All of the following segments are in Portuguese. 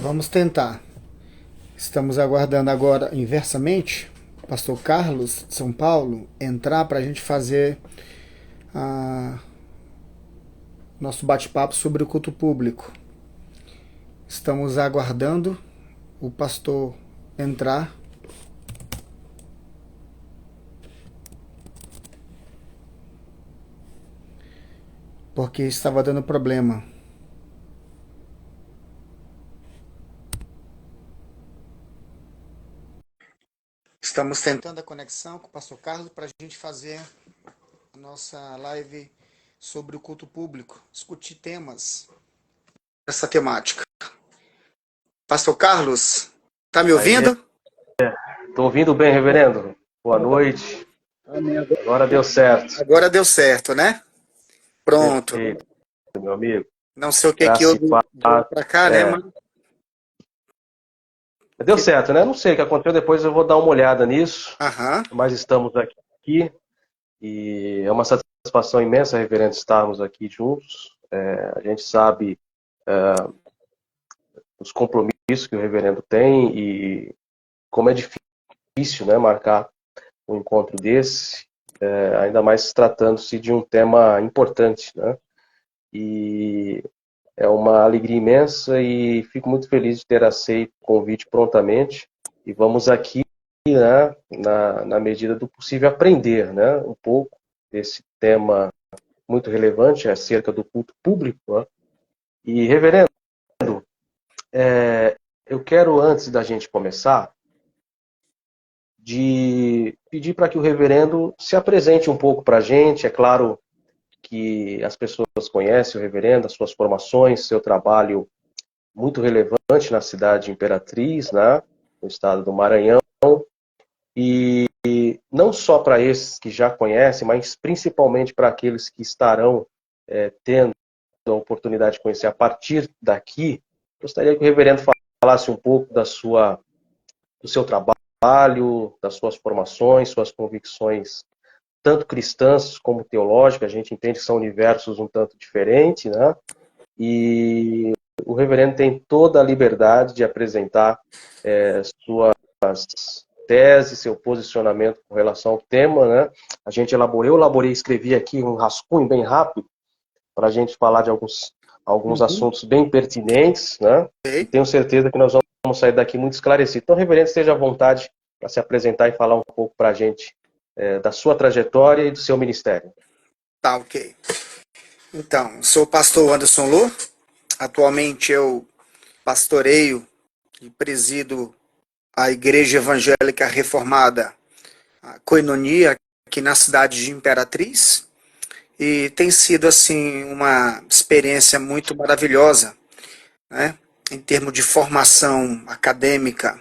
Vamos tentar. Estamos aguardando agora inversamente o pastor Carlos de São Paulo entrar para a gente fazer a nosso bate-papo sobre o culto público. Estamos aguardando o pastor entrar. Porque estava dando problema. Estamos tentando a conexão com o pastor Carlos para a gente fazer a nossa live sobre o culto público, discutir temas dessa temática. Pastor Carlos, tá me Aí, ouvindo? tô ouvindo bem, reverendo? Boa noite. Amém. Agora deu certo. Agora deu certo, né? Pronto. Perfeito, meu amigo. Não sei o que que Graça e houve de lá paz. para cá, né? É, Mas deu certo, né? Não sei o que aconteceu, depois eu vou dar uma olhada nisso. aham. Mas estamos aqui e é uma satisfação imensa, reverendo, estarmos aqui juntos. A gente sabe os compromissos que o reverendo tem e como é difícil, né, marcar um encontro desse, ainda mais tratando-se de um tema importante, né? E é uma alegria imensa e fico muito feliz de ter aceito o convite prontamente. E vamos aqui, né, na medida do possível, aprender, né, um pouco desse tema muito relevante acerca do culto público, né? E, reverendo, eu quero, antes da gente começar, de pedir para que o reverendo se apresente um pouco para a gente. É claro que as pessoas conhecem o reverendo, as suas formações, seu trabalho muito relevante na cidade de Imperatriz, né, no estado do Maranhão, e não só para esses que já conhecem, mas principalmente para aqueles que estarão tendo a oportunidade de conhecer a partir daqui. Gostaria que o reverendo falasse um pouco do seu trabalho, das suas formações, suas convicções, tanto cristãs como teológicas. A gente entende que são universos um tanto diferentes, né? E o reverendo tem toda a liberdade de apresentar suas teses, seu posicionamento com relação ao tema, né? Eu elaborei e escrevi aqui um rascunho bem rápido para a gente falar de alguns Uhum. assuntos bem pertinentes, né? E Ok. tenho certeza que nós vamos sair daqui muito esclarecidos. Então, reverendo, esteja à vontade para se apresentar e falar um pouco para a gente da sua trajetória e do seu ministério. Tá, ok. Então, sou o pastor Anderson Lu. Atualmente eu pastoreio e presido a Igreja Evangélica Reformada, a Koinonia, aqui na cidade de Imperatriz. E tem sido, assim, uma experiência muito maravilhosa, né? Em termos de formação acadêmica,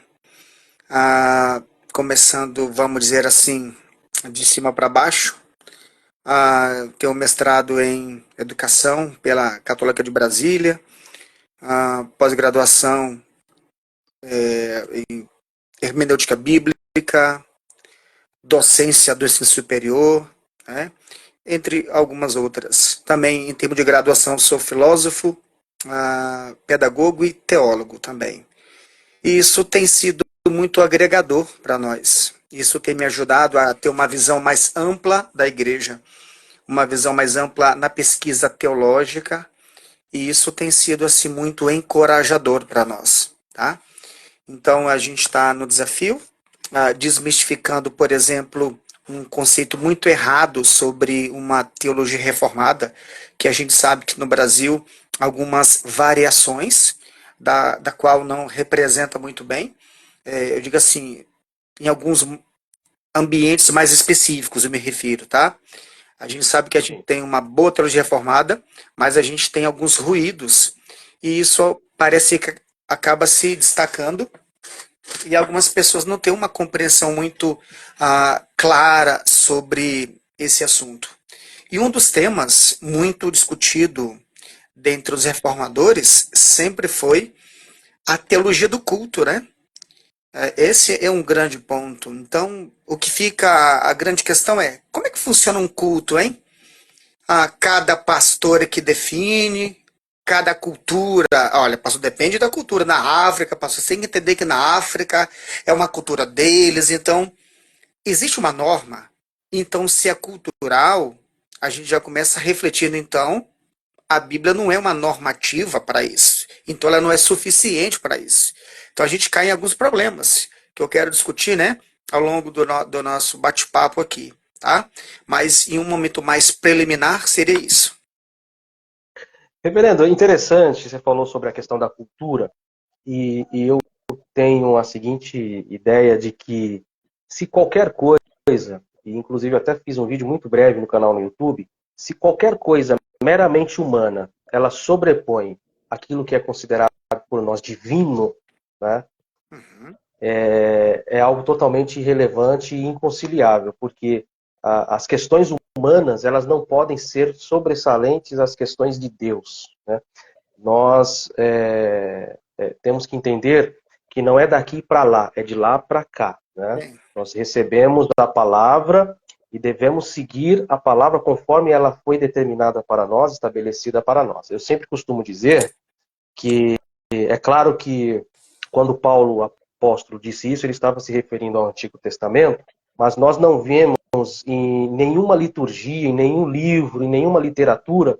começando, vamos dizer assim, de cima para baixo. Tenho um mestrado em Educação pela Católica de Brasília, pós-graduação em Hermenêutica Bíblica, docência do ensino superior, né? Entre algumas outras. Também, em termos de graduação, sou filósofo, pedagogo e teólogo também. E isso tem sido muito agregador para nós. Isso tem me ajudado a ter uma visão mais ampla da igreja, uma visão mais ampla na pesquisa teológica, e isso tem sido assim muito encorajador para nós, tá? Então a gente está no desafio, desmistificando, por exemplo, um conceito muito errado sobre uma teologia reformada, que a gente sabe que no Brasil algumas variações, da qual não representa muito bem. Eu digo assim, em alguns ambientes mais específicos eu me refiro, tá? A gente sabe que a gente Sim. tem uma boa teologia reformada, mas a gente tem alguns ruídos, e isso parece que acaba se destacando, e algumas pessoas não têm uma compreensão muito clara sobre esse assunto. E um dos temas muito discutido dentre os reformadores sempre foi a teologia do culto, né? Esse é um grande ponto. Então, o que fica, a grande questão é, como é que funciona um culto, hein? Cada pastor é que define, cada cultura, olha, pastor, depende da cultura. Na África, pastor, você tem que entender que na África é uma cultura deles, então existe uma norma. Então, se é cultural, a gente já começa refletindo, então, a Bíblia não é uma normativa para isso. Então, ela não é suficiente para isso. Então, a gente cai em alguns problemas que eu quero discutir, né, ao longo do nosso bate-papo aqui, tá? Mas em um momento mais preliminar seria isso. Reverendo, é interessante, você falou sobre a questão da cultura, e eu tenho a seguinte ideia de que se qualquer coisa, e inclusive eu até fiz um vídeo muito breve no canal no YouTube, se qualquer coisa meramente humana, ela sobrepõe aquilo que é considerado por nós divino, né, Uhum. é algo totalmente irrelevante e inconciliável, porque as questões humanas, elas não podem ser sobressalentes às questões de Deus, né? Nós temos que entender que não é daqui para lá, é de lá para cá, né? Bem, Nós recebemos a palavra e devemos seguir a palavra conforme ela foi determinada para nós, estabelecida para nós. Eu sempre costumo dizer que é claro que quando Paulo, apóstolo, disse isso, ele estava se referindo ao Antigo Testamento, mas nós não vemos em nenhuma liturgia, em nenhum livro, em nenhuma literatura,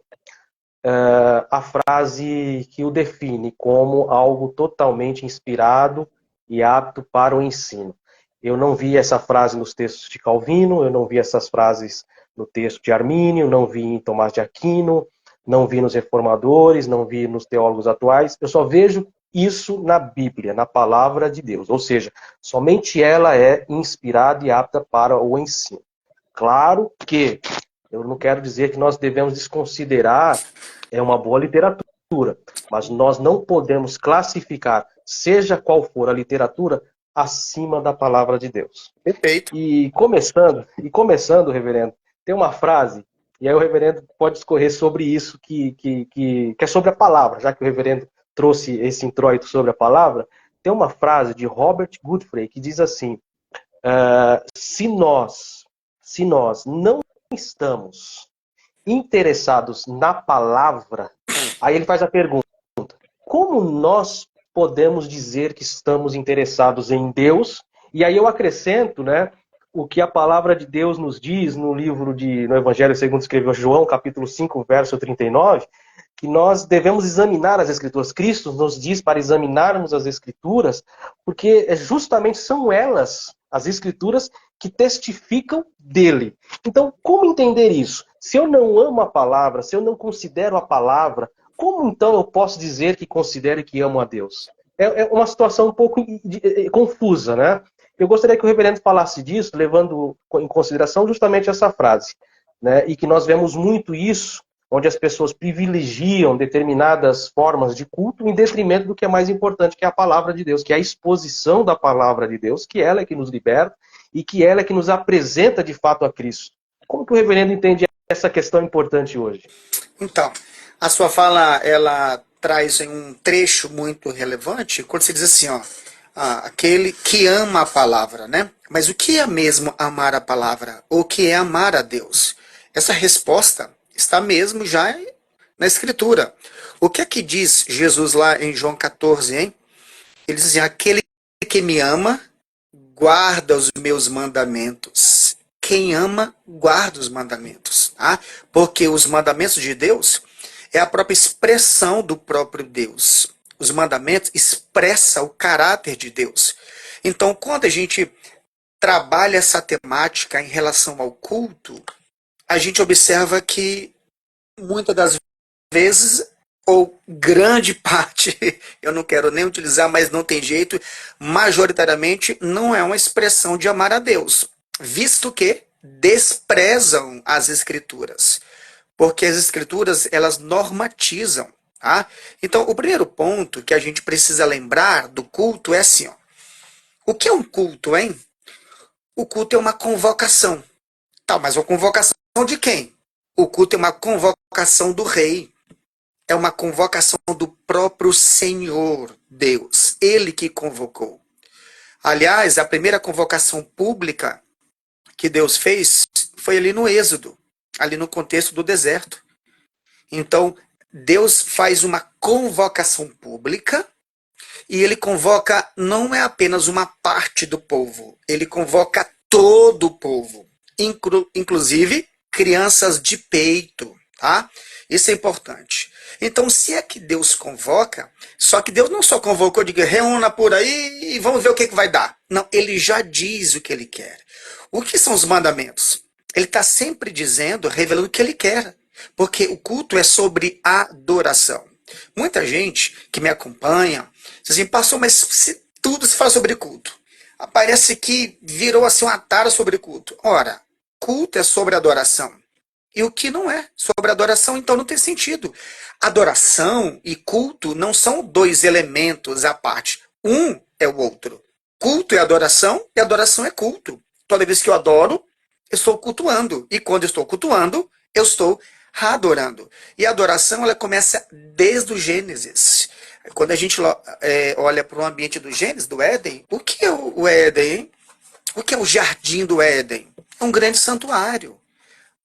a frase que o define como algo totalmente inspirado e apto para o ensino. Eu não vi essa frase nos textos de Calvino, eu não vi essas frases no texto de Armínio, não vi em Tomás de Aquino, não vi nos reformadores, não vi nos teólogos atuais. Eu só vejo isso na Bíblia, na palavra de Deus. Ou seja, somente ela é inspirada e apta para o ensino. Claro que eu não quero dizer que nós devemos desconsiderar uma boa literatura, mas nós não podemos classificar, seja qual for a literatura, acima da palavra de Deus. perfeito. E começando, reverendo, tem uma frase, e aí o reverendo pode discorrer sobre isso, que é sobre a palavra, já que o reverendo trouxe esse introito sobre a palavra. Tem uma frase de Robert Godfrey que diz assim: se nós não estamos interessados na palavra, aí ele faz a pergunta: como nós podemos dizer que estamos interessados em Deus? E aí eu acrescento, né, o que a palavra de Deus nos diz no Evangelho segundo escreveu João, capítulo 5, verso 39, que nós devemos examinar as Escrituras. Cristo nos diz para examinarmos as Escrituras, porque justamente são elas, as Escrituras, que testificam dele. Então, como entender isso? Se eu não amo a palavra, se eu não considero a palavra, como então eu posso dizer que considero e que amo a Deus? É uma situação um pouco confusa, né? Eu gostaria que o reverendo falasse disso, levando em consideração justamente essa frase, né? E que nós vemos muito isso, onde as pessoas privilegiam determinadas formas de culto em detrimento do que é mais importante, que é a palavra de Deus, que é a exposição da palavra de Deus, que ela é que nos liberta e que ela é que nos apresenta de fato a Cristo. Como que o reverendo entende essa questão importante hoje? Então, a sua fala, ela traz um trecho muito relevante quando você diz assim, ó, aquele que ama a palavra, né? Mas o que é mesmo amar a palavra? O que é amar a Deus? Essa resposta está mesmo já na Escritura. O que é que diz Jesus lá em João 14, hein? Ele diz assim, aquele que me ama, guarda os meus mandamentos. Quem ama, guarda os mandamentos. Tá? Porque os mandamentos de Deus é a própria expressão do próprio Deus. Os mandamentos expressam o caráter de Deus. Então, quando a gente trabalha essa temática em relação ao culto, a gente observa que muitas das vezes, ou grande parte, eu não quero nem utilizar, mas não tem jeito, majoritariamente não é uma expressão de amar a Deus, visto que desprezam as escrituras, porque as escrituras elas normatizam, tá? Então, o primeiro ponto que a gente precisa lembrar do culto é assim, ó. O que é um culto, hein? O culto é uma convocação. Tá, mas uma convocação de quem? O culto é uma convocação do rei. É uma convocação do próprio Senhor Deus. Ele que convocou. Aliás, a primeira convocação pública que Deus fez foi ali no Êxodo, ali no contexto do deserto. Então, Deus faz uma convocação pública e ele convoca não é apenas uma parte do povo, ele convoca todo o povo, inclusive crianças de peito, tá? Isso é importante. Então, se é que Deus convoca, só que Deus não só convocou, diga, reúna por aí e vamos ver o que vai dar. Não, ele já diz o que ele quer. O que são os mandamentos? Ele está sempre dizendo, revelando o que ele quer. Porque o culto é sobre adoração. Muita gente que me acompanha diz assim, pastor, mas se tudo se fala sobre culto. Parece que virou assim uma tara sobre culto. Ora, culto é sobre adoração. E o que não é sobre adoração, então não tem sentido. Adoração e culto não são dois elementos à parte. Um é o outro. Culto é adoração e adoração é culto. Toda vez que eu adoro, eu estou cultuando. E quando eu estou cultuando, eu estou adorando. E a adoração, ela começa desde o Gênesis. Quando a gente olha para o ambiente do Gênesis, do Éden, o que é o Éden, hein? O que é o jardim do Éden? É um grande santuário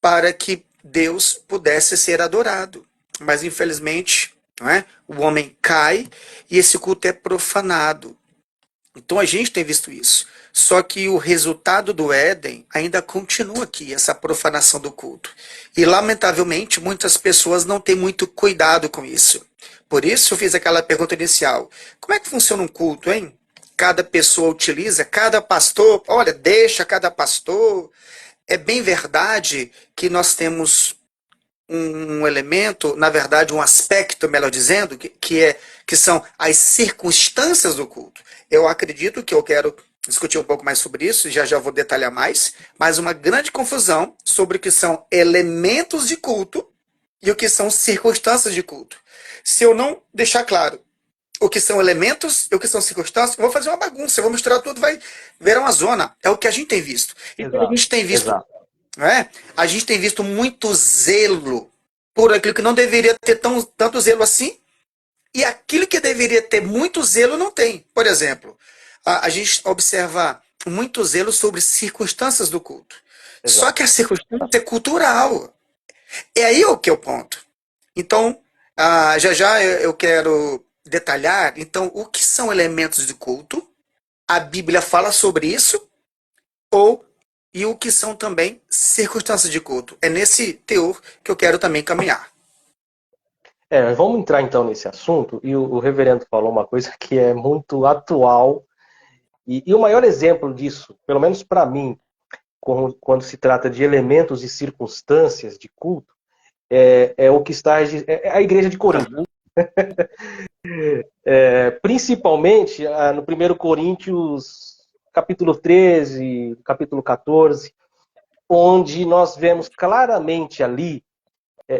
para que Deus pudesse ser adorado. Mas, infelizmente, não é? O homem cai e esse culto é profanado. Então, a gente tem visto isso. Só que o resultado do Éden ainda continua aqui, essa profanação do culto. E, lamentavelmente, muitas pessoas não têm muito cuidado com isso. Por isso, eu fiz aquela pergunta inicial. Como é que funciona um culto, hein? Cada pessoa utiliza, cada pastor, olha, deixa cada pastor. É bem verdade que nós temos um elemento, na verdade, um aspecto, melhor dizendo, que são as circunstâncias do culto. Eu acredito que eu quero discutir um pouco mais sobre isso, já vou detalhar mais, mas uma grande confusão sobre o que são elementos de culto e o que são circunstâncias de culto. Se eu não deixar claro o que são elementos e o que são circunstâncias, eu vou fazer uma bagunça, eu vou misturar tudo, vai virar uma zona. É o que a gente tem visto. Então, a gente tem visto, não é? A gente tem visto muito zelo por aquilo que não deveria ter tanto zelo assim, e aquilo que deveria ter muito zelo não tem. Por exemplo, a gente observa muito zelo sobre circunstâncias do culto. Exato. Só que a circunstância é cultural. É aí o que é o ponto. Então, já eu quero detalhar, então, o que são elementos de culto, a Bíblia fala sobre isso, e o que são também circunstâncias de culto. É nesse teor que eu quero também caminhar. Vamos entrar então nesse assunto, e o reverendo falou uma coisa que é muito atual, e o maior exemplo disso, pelo menos para mim, quando se trata de elementos e circunstâncias de culto, é o que está a igreja de Corinto. Principalmente no 1 Coríntios, capítulo 13, capítulo 14, onde nós vemos claramente ali,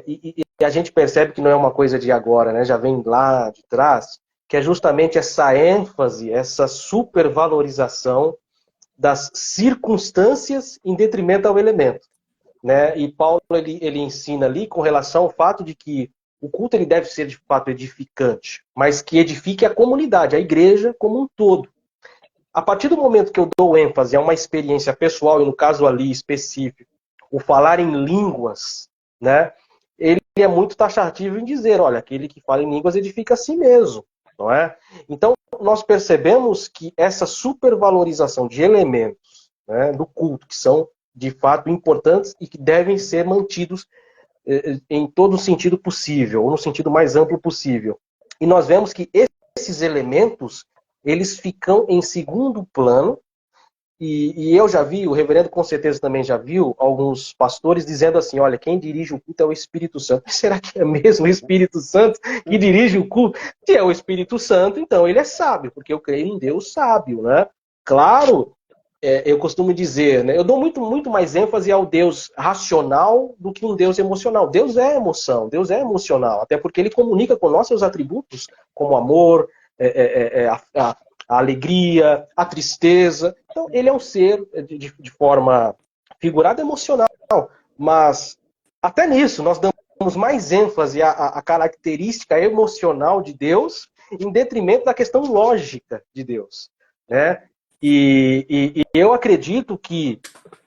e a gente percebe que não é uma coisa de agora, né? Já vem lá de trás, que é justamente essa ênfase, essa supervalorização das circunstâncias em detrimento ao elemento. Né? E Paulo ele ensina ali com relação ao fato de que o culto ele deve ser de fato edificante, mas que edifique a comunidade, a igreja como um todo. A partir do momento que eu dou ênfase a uma experiência pessoal, e no caso ali específico, o falar em línguas, né? Ele é muito taxativo em dizer, olha, aquele que fala em línguas edifica a si mesmo, não é? Então, nós percebemos que essa supervalorização de elementos, né, do culto, que são de fato importantes e que devem ser mantidos em todo o sentido possível, ou no sentido mais amplo possível. E nós vemos que esses elementos, eles ficam em segundo plano, e eu já vi, o reverendo com certeza também já viu, alguns pastores dizendo assim, olha, quem dirige o culto é o Espírito Santo. Mas será que é mesmo o Espírito Santo que dirige o culto? Se é o Espírito Santo, então ele é sábio, porque eu creio em Deus sábio, né? Claro, eu costumo dizer, né, eu dou muito mais ênfase ao Deus racional do que um Deus emocional. Deus é emoção, Deus é emocional, até porque ele comunica com nós seus atributos, como amor, a alegria, a tristeza. Então, ele é um ser, de forma figurada, emocional. Mas, até nisso, nós damos mais ênfase à característica emocional de Deus em detrimento da questão lógica de Deus, né? E eu acredito que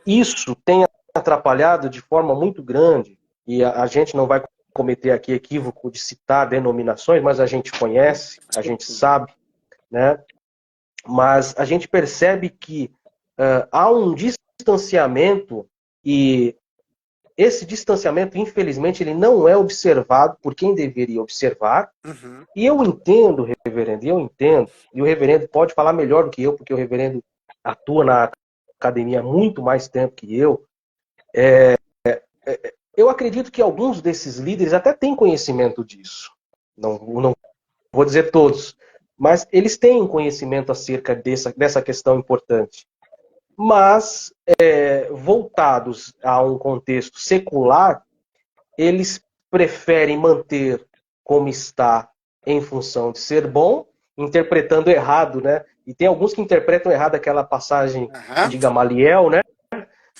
isso tenha atrapalhado de forma muito grande, e a gente não vai cometer aqui equívoco de citar denominações, mas a gente conhece, a gente sabe, né? Mas a gente percebe que há um distanciamento e esse distanciamento, infelizmente, ele não é observado por quem deveria observar. Uhum. E eu entendo, reverendo, e o reverendo pode falar melhor do que eu, porque o reverendo atua na academia há muito mais tempo que eu. Eu acredito que alguns desses líderes até têm conhecimento disso. Não vou dizer todos, mas eles têm conhecimento acerca dessa questão importante. Mas, voltados a um contexto secular, eles preferem manter como está em função de ser bom, interpretando errado, né? E tem alguns que interpretam errado aquela passagem de Gamaliel, né?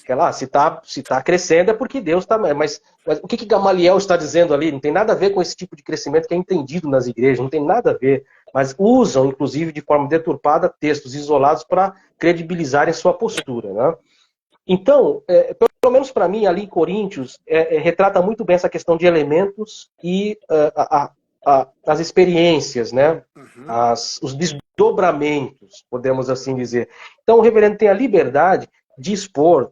Aquela, se tá crescendo é porque Deus está... Mas o que Gamaliel está dizendo ali? Não tem nada a ver com esse tipo de crescimento que é entendido nas igrejas, não tem nada a ver. Mas usam, inclusive, de forma deturpada, textos isolados para credibilizarem sua postura, né? Então, pelo menos para mim, ali em Coríntios, retrata muito bem essa questão de elementos e as experiências, né? Uhum. Os desdobramentos, podemos assim dizer. Então, o reverendo tem a liberdade de expor,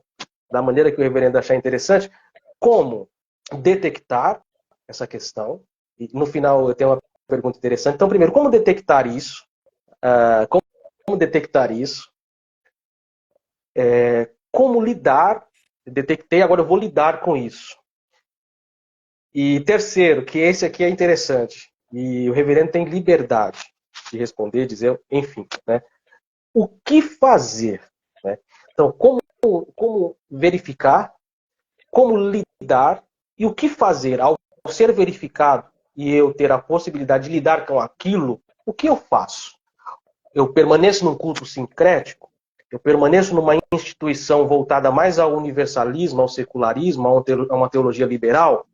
da maneira que o reverendo achar interessante, como detectar essa questão. E no final eu tenho uma pergunta interessante. Então, primeiro, como detectar isso? Como detectar isso? Como lidar? Detectei, agora eu vou lidar com isso. E terceiro, que esse aqui é interessante, e o reverendo tem liberdade de responder, dizer, enfim, né? O que fazer? Né? Então, como verificar, como lidar e o que fazer ao ser verificado e eu ter a possibilidade de lidar com aquilo, o que eu faço? Eu permaneço num culto sincrético? Eu permaneço numa instituição voltada mais ao universalismo, ao secularismo, a uma teologia liberal?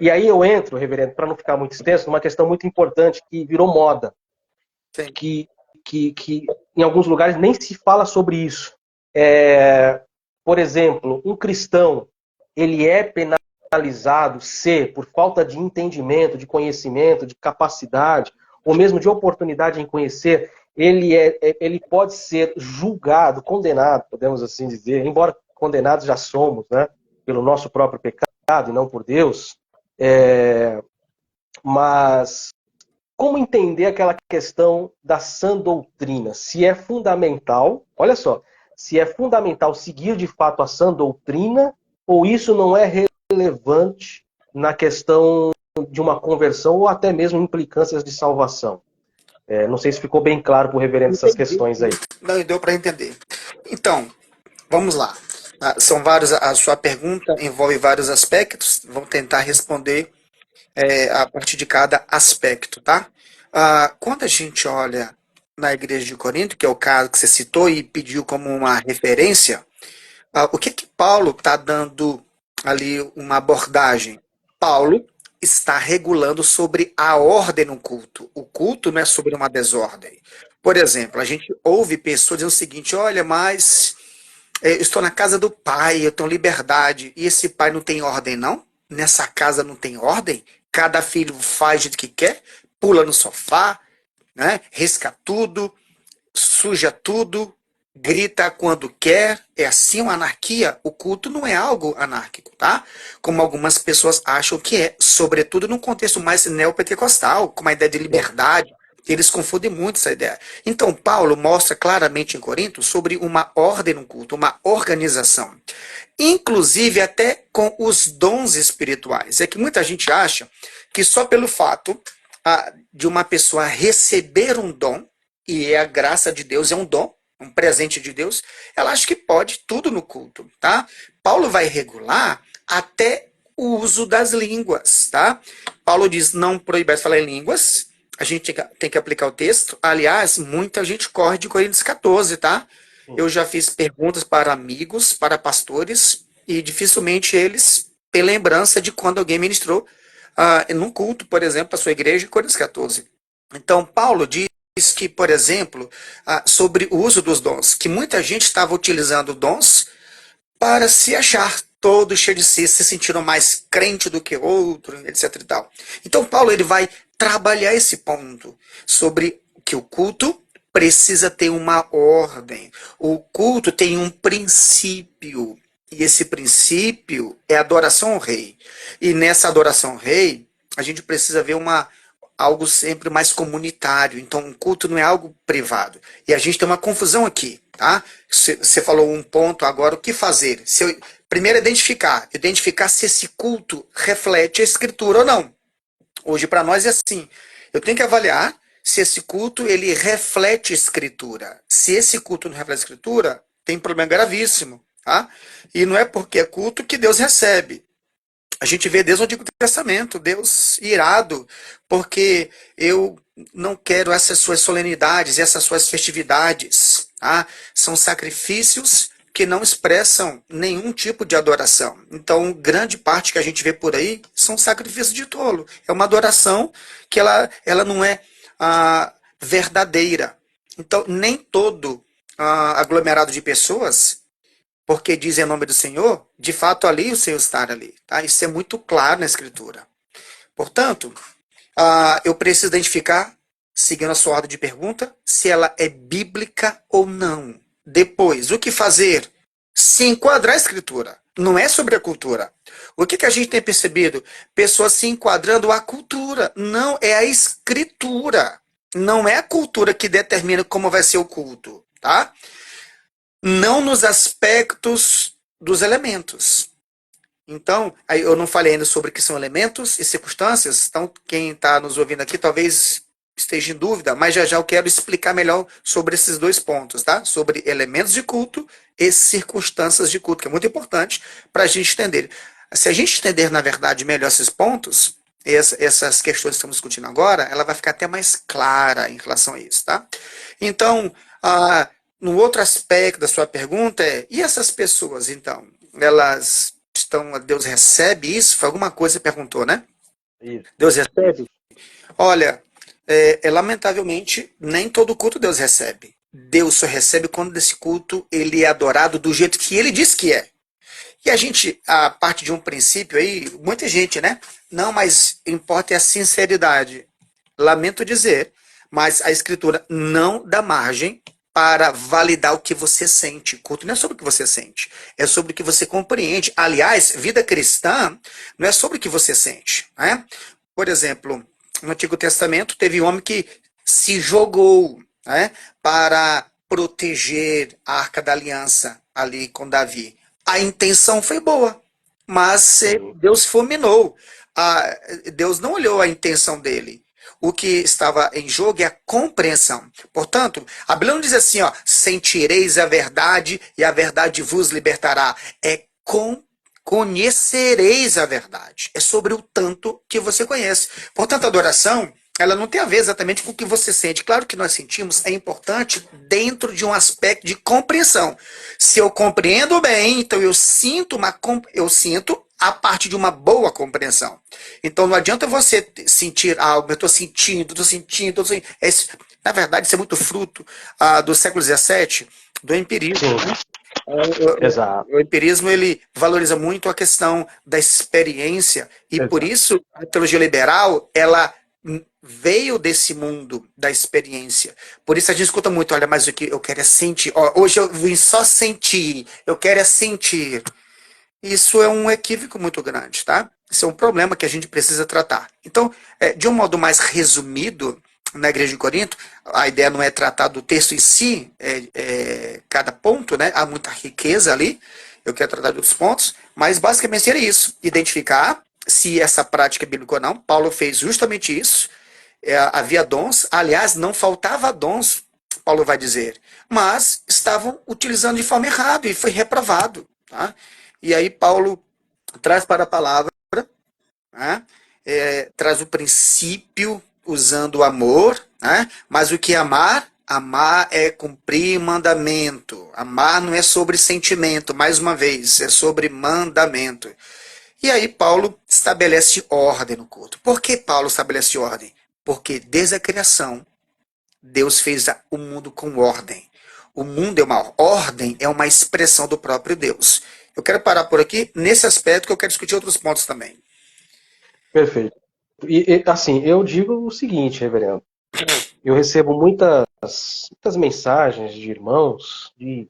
E aí eu entro, reverendo, para não ficar muito extenso, numa questão muito importante que virou moda. Sim. Que em alguns lugares nem se fala sobre isso. Por exemplo, um cristão, ele é penalizado se, por falta de entendimento, de conhecimento, de capacidade, ou mesmo de oportunidade em conhecer, ele pode ser julgado, condenado, podemos assim dizer, embora condenados já somos, né, pelo nosso próprio pecado e não por Deus, mas como entender aquela questão da sã doutrina? Se é fundamental, olha só, se é fundamental seguir de fato a sã doutrina, ou isso não é relevante na questão de uma conversão ou até mesmo implicâncias de salvação? Não sei se ficou bem claro para o reverendo essas questões aí. Não, deu para entender. Então, vamos lá. São vários, a sua pergunta envolve vários aspectos. Vamos tentar responder a partir de cada aspecto, tá? Quando a gente olha na igreja de Corinto, que é o caso que você citou e pediu como uma referência, o que Paulo está dando ali uma abordagem? Paulo está regulando sobre a ordem no culto. O culto não é sobre uma desordem. Por exemplo, a gente ouve pessoas dizendo o seguinte: olha, mas eu estou na casa do pai, eu tenho liberdade. E esse pai não tem ordem, não? Nessa casa não tem ordem? Cada filho faz do jeito que quer, pula no sofá, né? Risca tudo, suja tudo, grita quando quer. É assim uma anarquia? O culto não é algo anárquico, tá? Como algumas pessoas acham que é, sobretudo num contexto mais neopentecostal, com uma ideia de liberdade. Eles confundem muito essa ideia. Então, Paulo mostra claramente em Corinto sobre uma ordem no culto, uma organização. Inclusive até com os dons espirituais. É que muita gente acha que só pelo fato de uma pessoa receber um dom, e a graça de Deus é um dom, um presente de Deus, ela acha que pode tudo no culto, tá? Paulo vai regular até o uso das línguas, tá? Paulo diz, não proibir falar em línguas, a gente tem que aplicar o texto. Aliás, muita gente corre de Coríntios 14, tá? Eu já fiz perguntas para amigos, para pastores, e dificilmente eles têm lembrança de quando alguém ministrou num culto, por exemplo, a sua igreja, Coríntios 14. Então, Paulo diz que, por exemplo, sobre o uso dos dons, que muita gente estava utilizando dons para se achar, todos cheios de si, se sentiram mais crente do que outro, etc e tal. Então Paulo ele vai trabalhar esse ponto sobre que o culto precisa ter uma ordem. O culto tem um princípio. E esse princípio é a adoração ao rei. E nessa adoração ao rei, a gente precisa ver algo sempre mais comunitário. Então, o culto não é algo privado. E a gente tem uma confusão aqui, tá? Você falou um ponto agora, o que fazer? Primeiro, identificar se esse culto reflete a escritura ou não. Hoje, para nós, é assim. Eu tenho que avaliar se esse culto ele reflete a escritura. Se esse culto não reflete a escritura, tem um problema gravíssimo, tá? E não é porque é culto que Deus recebe. A gente vê Deus no Antigo Testamento, Deus irado, porque eu não quero essas suas solenidades, essas suas festividades. Tá? São sacrifícios que não expressam nenhum tipo de adoração. Então, grande parte que a gente vê por aí são sacrifícios de tolo. É uma adoração que ela não é verdadeira. Então, nem todo aglomerado de pessoas, porque diz em nome do Senhor, de fato ali o Senhor está ali. Tá? Isso é muito claro na Escritura. Portanto, eu preciso identificar, seguindo a sua ordem de pergunta, se ela é bíblica ou não. Depois, o que fazer? Se enquadrar a Escritura. Não é sobre a cultura. O que a gente tem percebido? Pessoas se enquadrando à cultura. Não, é a Escritura. Não é a cultura que determina como vai ser o culto. Tá? Não nos aspectos dos elementos. Então, aí eu não falei ainda sobre o que são elementos e circunstâncias, então quem está nos ouvindo aqui talvez esteja em dúvida, mas já eu quero explicar melhor sobre esses dois pontos, tá? Sobre elementos de culto e circunstâncias de culto, que é muito importante para a gente entender. Se a gente entender, na verdade, melhor esses pontos, essas questões que estamos discutindo agora, ela vai ficar até mais clara em relação a isso, tá? Então, no outro aspecto da sua pergunta e essas pessoas, então? Elas estão, Deus recebe isso? Foi alguma coisa que você perguntou, né? Isso. Deus recebe? Olha, lamentavelmente, nem todo culto Deus recebe. Deus só recebe quando esse culto ele é adorado do jeito que ele diz que é. E a parte de um princípio aí, muita gente, né? Não, mas importa é a sinceridade. Lamento dizer, mas a Escritura não dá margem para validar o que você sente. Culto não é sobre o que você sente, é sobre o que você compreende. Aliás, vida cristã não é sobre o que você sente. Né? Por exemplo, no Antigo Testamento teve um homem que se jogou, né, para proteger a Arca da Aliança ali com Davi. A intenção foi boa, mas Deus fulminou. Deus não olhou a intenção dele. O que estava em jogo é a compreensão. Portanto, a Bíblia não diz assim, sentireis a verdade e a verdade vos libertará. Conhecereis a verdade. É sobre o tanto que você conhece. Portanto, a adoração, ela não tem a ver exatamente com o que você sente. Claro que nós sentimos, é importante dentro de um aspecto de compreensão. Se eu compreendo bem, então eu sinto a parte de uma boa compreensão. Então não adianta você sentir algo, eu estou sentindo. Na verdade, isso é muito fruto do século XVII, do empirismo. Né? Exato. O empirismo ele valoriza muito a questão da experiência e Exato. Por isso a teologia liberal ela veio desse mundo da experiência. Por isso a gente escuta muito, olha, mas o que eu quero é sentir. Hoje eu vim só sentir, eu quero é sentir. Isso é um equívoco muito grande, tá? Isso é um problema que a gente precisa tratar. Então, de um modo mais resumido, na Igreja de Corinto, a ideia não é tratar do texto em si, cada ponto, né? Há muita riqueza ali, eu quero tratar de outros pontos, mas basicamente seria isso, identificar se essa prática é bíblica ou não. Paulo fez justamente isso, havia dons, aliás, não faltava dons, Paulo vai dizer, mas estavam utilizando de forma errada e foi reprovado, tá? E aí Paulo traz para a palavra, né, traz o princípio usando o amor, né, mas o que é amar? Amar é cumprir mandamento. Amar não é sobre sentimento, mais uma vez, é sobre mandamento. E aí Paulo estabelece ordem no culto. Por que Paulo estabelece ordem? Porque desde a criação, Deus fez o mundo com ordem. O mundo é uma ordem, é uma expressão do próprio Deus. Eu quero parar por aqui, nesse aspecto, que eu quero discutir outros pontos também. Perfeito. Assim, eu digo o seguinte, reverendo. Eu recebo muitas mensagens de irmãos de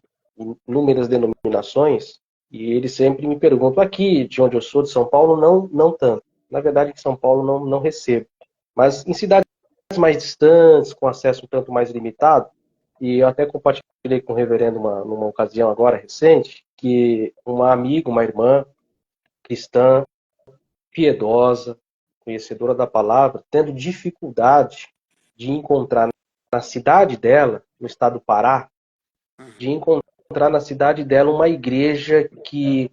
inúmeras denominações e eles sempre me perguntam aqui, de onde eu sou, de São Paulo, não tanto. Na verdade, de São Paulo não recebo. Mas em cidades mais distantes, com acesso um tanto mais limitado, e eu até compartilhei com o reverendo numa ocasião agora recente, que uma amiga, uma irmã cristã, piedosa, conhecedora da palavra, tendo dificuldade de encontrar na cidade dela, no estado do Pará, de encontrar na cidade dela uma igreja que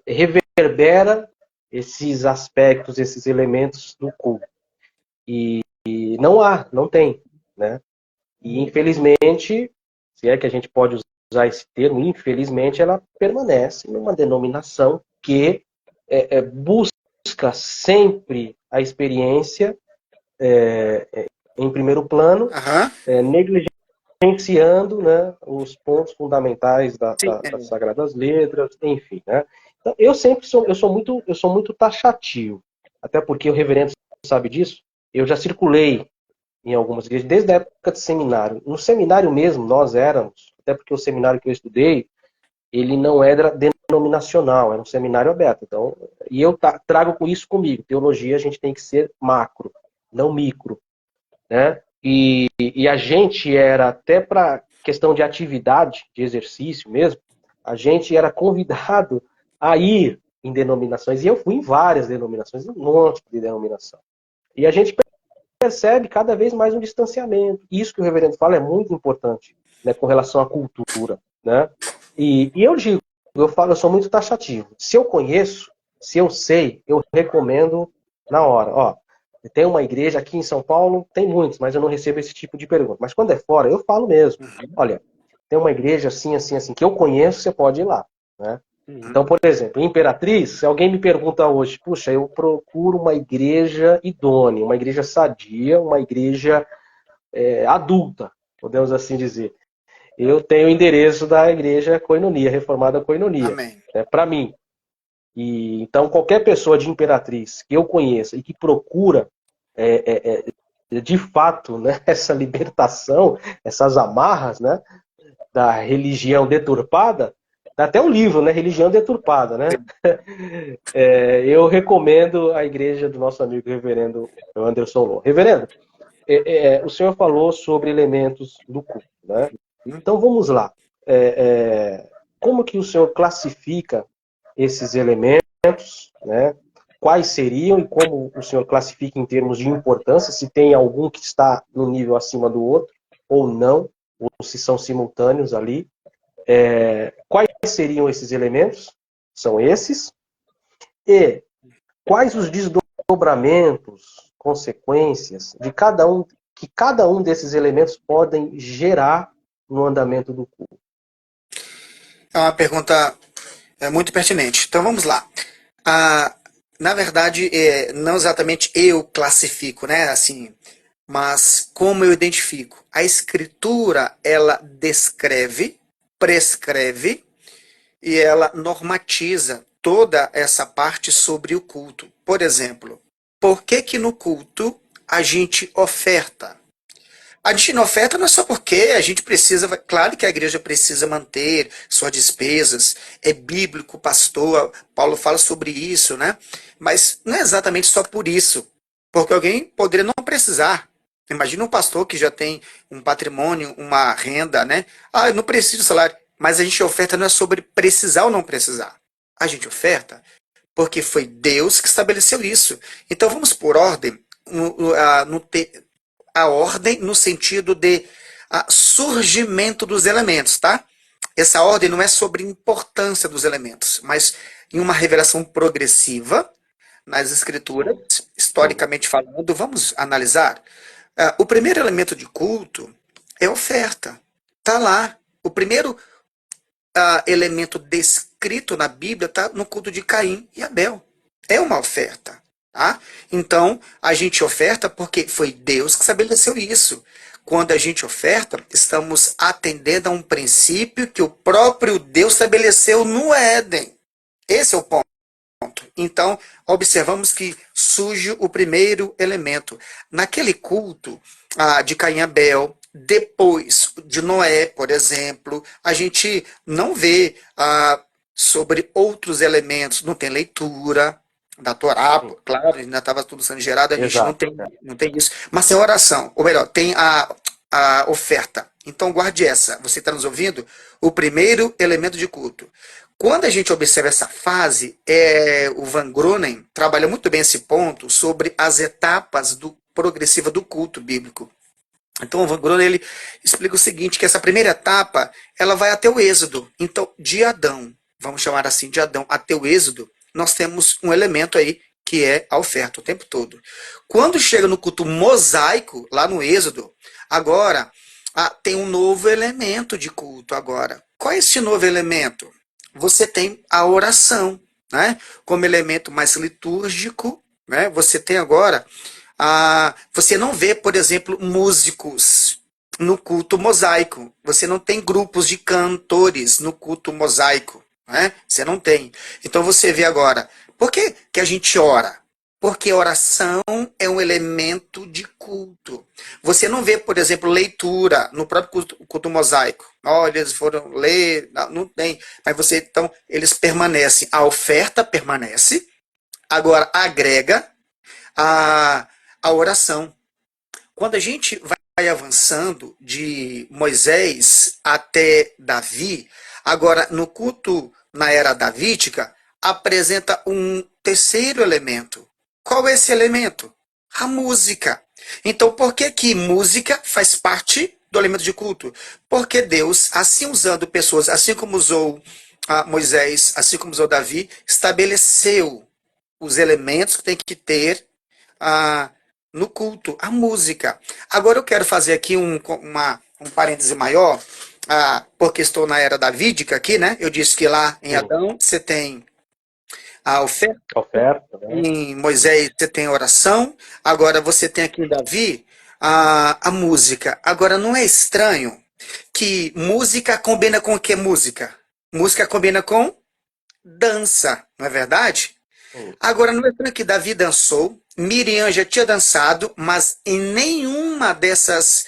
reverbera esses aspectos, esses elementos do culto. E não tem, né? E infelizmente, se é que a gente pode usar esse termo, infelizmente ela permanece numa denominação que busca sempre a experiência em primeiro plano, negligenciando, né, os pontos fundamentais das Sagradas Letras, enfim, né? Então, eu sou muito taxativo, até porque o reverendo sabe disso. Eu já circulei em algumas igrejas desde a época de seminário. No seminário mesmo nós éramos, até porque o seminário que eu estudei, ele não era denominacional, era um seminário aberto. Então, e eu trago com isso comigo. Teologia a gente tem que ser macro, não micro, né? E a gente era, até para questão de atividade, de exercício mesmo, a gente era convidado a ir em denominações. E eu fui em várias denominações, um monte de denominação. E a gente percebe cada vez mais um distanciamento. Isso que o reverendo fala é muito importante, né, com relação à cultura, né? E eu digo, eu sou muito taxativo. Se eu conheço, se eu sei, eu recomendo na hora. Ó, tem uma igreja aqui em São Paulo, tem muitos, mas eu não recebo esse tipo de pergunta. Mas quando é fora, eu falo mesmo. Olha, tem uma igreja assim, assim, assim, que eu conheço, você pode ir lá, né? Então, por exemplo, Imperatriz, se alguém me pergunta hoje, puxa, eu procuro uma igreja idônea, uma igreja sadia, uma igreja adulta, podemos assim dizer. Eu tenho o endereço da igreja Koinonia, Reformada Koinonia, né, para mim. E então, qualquer pessoa de Imperatriz que eu conheça e que procura, de fato, né, essa libertação, essas amarras, né, da religião deturpada, dá até um livro, né? Religião Deturpada, né? Eu recomendo a igreja do nosso amigo reverendo Anderson Loh. Reverendo, o senhor falou sobre elementos do culto, né? Então vamos lá. Como que o senhor classifica esses elementos, né? Quais seriam e como o senhor classifica em termos de importância, se tem algum que está no nível acima do outro ou não, ou se são simultâneos ali. Quais seriam esses elementos? São esses. E quais os desdobramentos, consequências de cada um, que cada um desses elementos podem gerar no andamento do culto? É uma pergunta muito pertinente. Então vamos lá. Na verdade, não exatamente eu classifico, né? Assim, mas como eu identifico? A escritura, ela descreve, prescreve e ela normatiza toda essa parte sobre o culto. Por exemplo, por que que no culto a gente oferta? A gente não oferta não é só porque a gente precisa, claro que a igreja precisa manter suas despesas, é bíblico, pastor, Paulo fala sobre isso, né? Mas não é exatamente só por isso, porque alguém poderia não precisar. Imagina um pastor que já tem um patrimônio, uma renda, né? Ah, eu não preciso de salário. Mas a gente oferta não é sobre precisar ou não precisar. A gente oferta porque foi Deus que estabeleceu isso. Então vamos por ordem, a ordem no sentido de surgimento dos elementos, tá? Essa ordem não é sobre importância dos elementos, mas em uma revelação progressiva nas escrituras, historicamente falando, vamos analisar. O primeiro elemento de culto é oferta. Está lá. O primeiro elemento descrito na Bíblia está no culto de Caim e Abel. É uma oferta. Tá? Então, a gente oferta porque foi Deus que estabeleceu isso. Quando a gente oferta, estamos atendendo a um princípio que o próprio Deus estabeleceu no Éden. Esse é o ponto. Então, observamos que surge o primeiro elemento. Naquele culto de Caim e Abel, depois de Noé, por exemplo, a gente não vê sobre outros elementos, não tem leitura da Torá, claro, ainda estava tudo sendo gerado, a gente Exato. não tem isso, mas tem oração, ou melhor, tem a oferta. Então, guarde essa, você está nos ouvindo? O primeiro elemento de culto. Quando a gente observa essa fase, o Van Groenen trabalha muito bem esse ponto sobre as etapas progressiva do culto bíblico. Então, o Van Groenen ele explica o seguinte, que essa primeira etapa, ela vai até o Êxodo. Então, de Adão, vamos chamar assim, de Adão até o Êxodo, nós temos um elemento aí, que é a oferta o tempo todo. Quando chega no culto mosaico, lá no Êxodo, agora tem um novo elemento de culto agora. Qual é esse novo elemento? Você tem a oração, né? Como elemento mais litúrgico, né? Você tem agora você não vê, por exemplo, músicos no culto mosaico. Você não tem grupos de cantores no culto mosaico, né? Você não tem. Então você vê agora, por que que a gente ora? Porque oração é um elemento de culto. Você não vê, por exemplo, leitura no próprio culto mosaico. Olha, eles foram ler, não tem. Mas então, eles permanecem. A oferta permanece, agora agrega a oração. Quando a gente vai avançando de Moisés até Davi, agora no culto na era davídica, apresenta um terceiro elemento. Qual é esse elemento? A música. Então, por que que música faz parte do elemento de culto? Porque Deus, assim usando pessoas, assim como usou Moisés, assim como usou Davi, estabeleceu os elementos que tem que ter no culto, a música. Agora eu quero fazer aqui um parêntese maior, porque estou na era davídica aqui, né? Eu disse que lá em Adão você tem a oferta, né? Em Moisés você tem a oração, agora você tem aqui em Davi a música. Agora não é estranho que música combina com o que música? Música combina com dança, não é verdade? Agora, não é estranho que Davi dançou, Miriam já tinha dançado, mas em nenhuma desses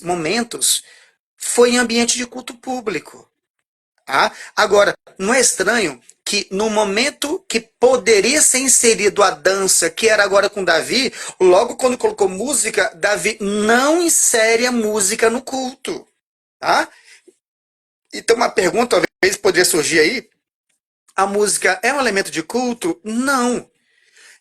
momentos foi em ambiente de culto público. Agora, não é estranho que no momento que poderia ser inserido a dança, que era agora com Davi, logo quando colocou música, Davi não insere a música no culto. Tá? Então, uma pergunta talvez poderia surgir aí. A música é um elemento de culto? Não.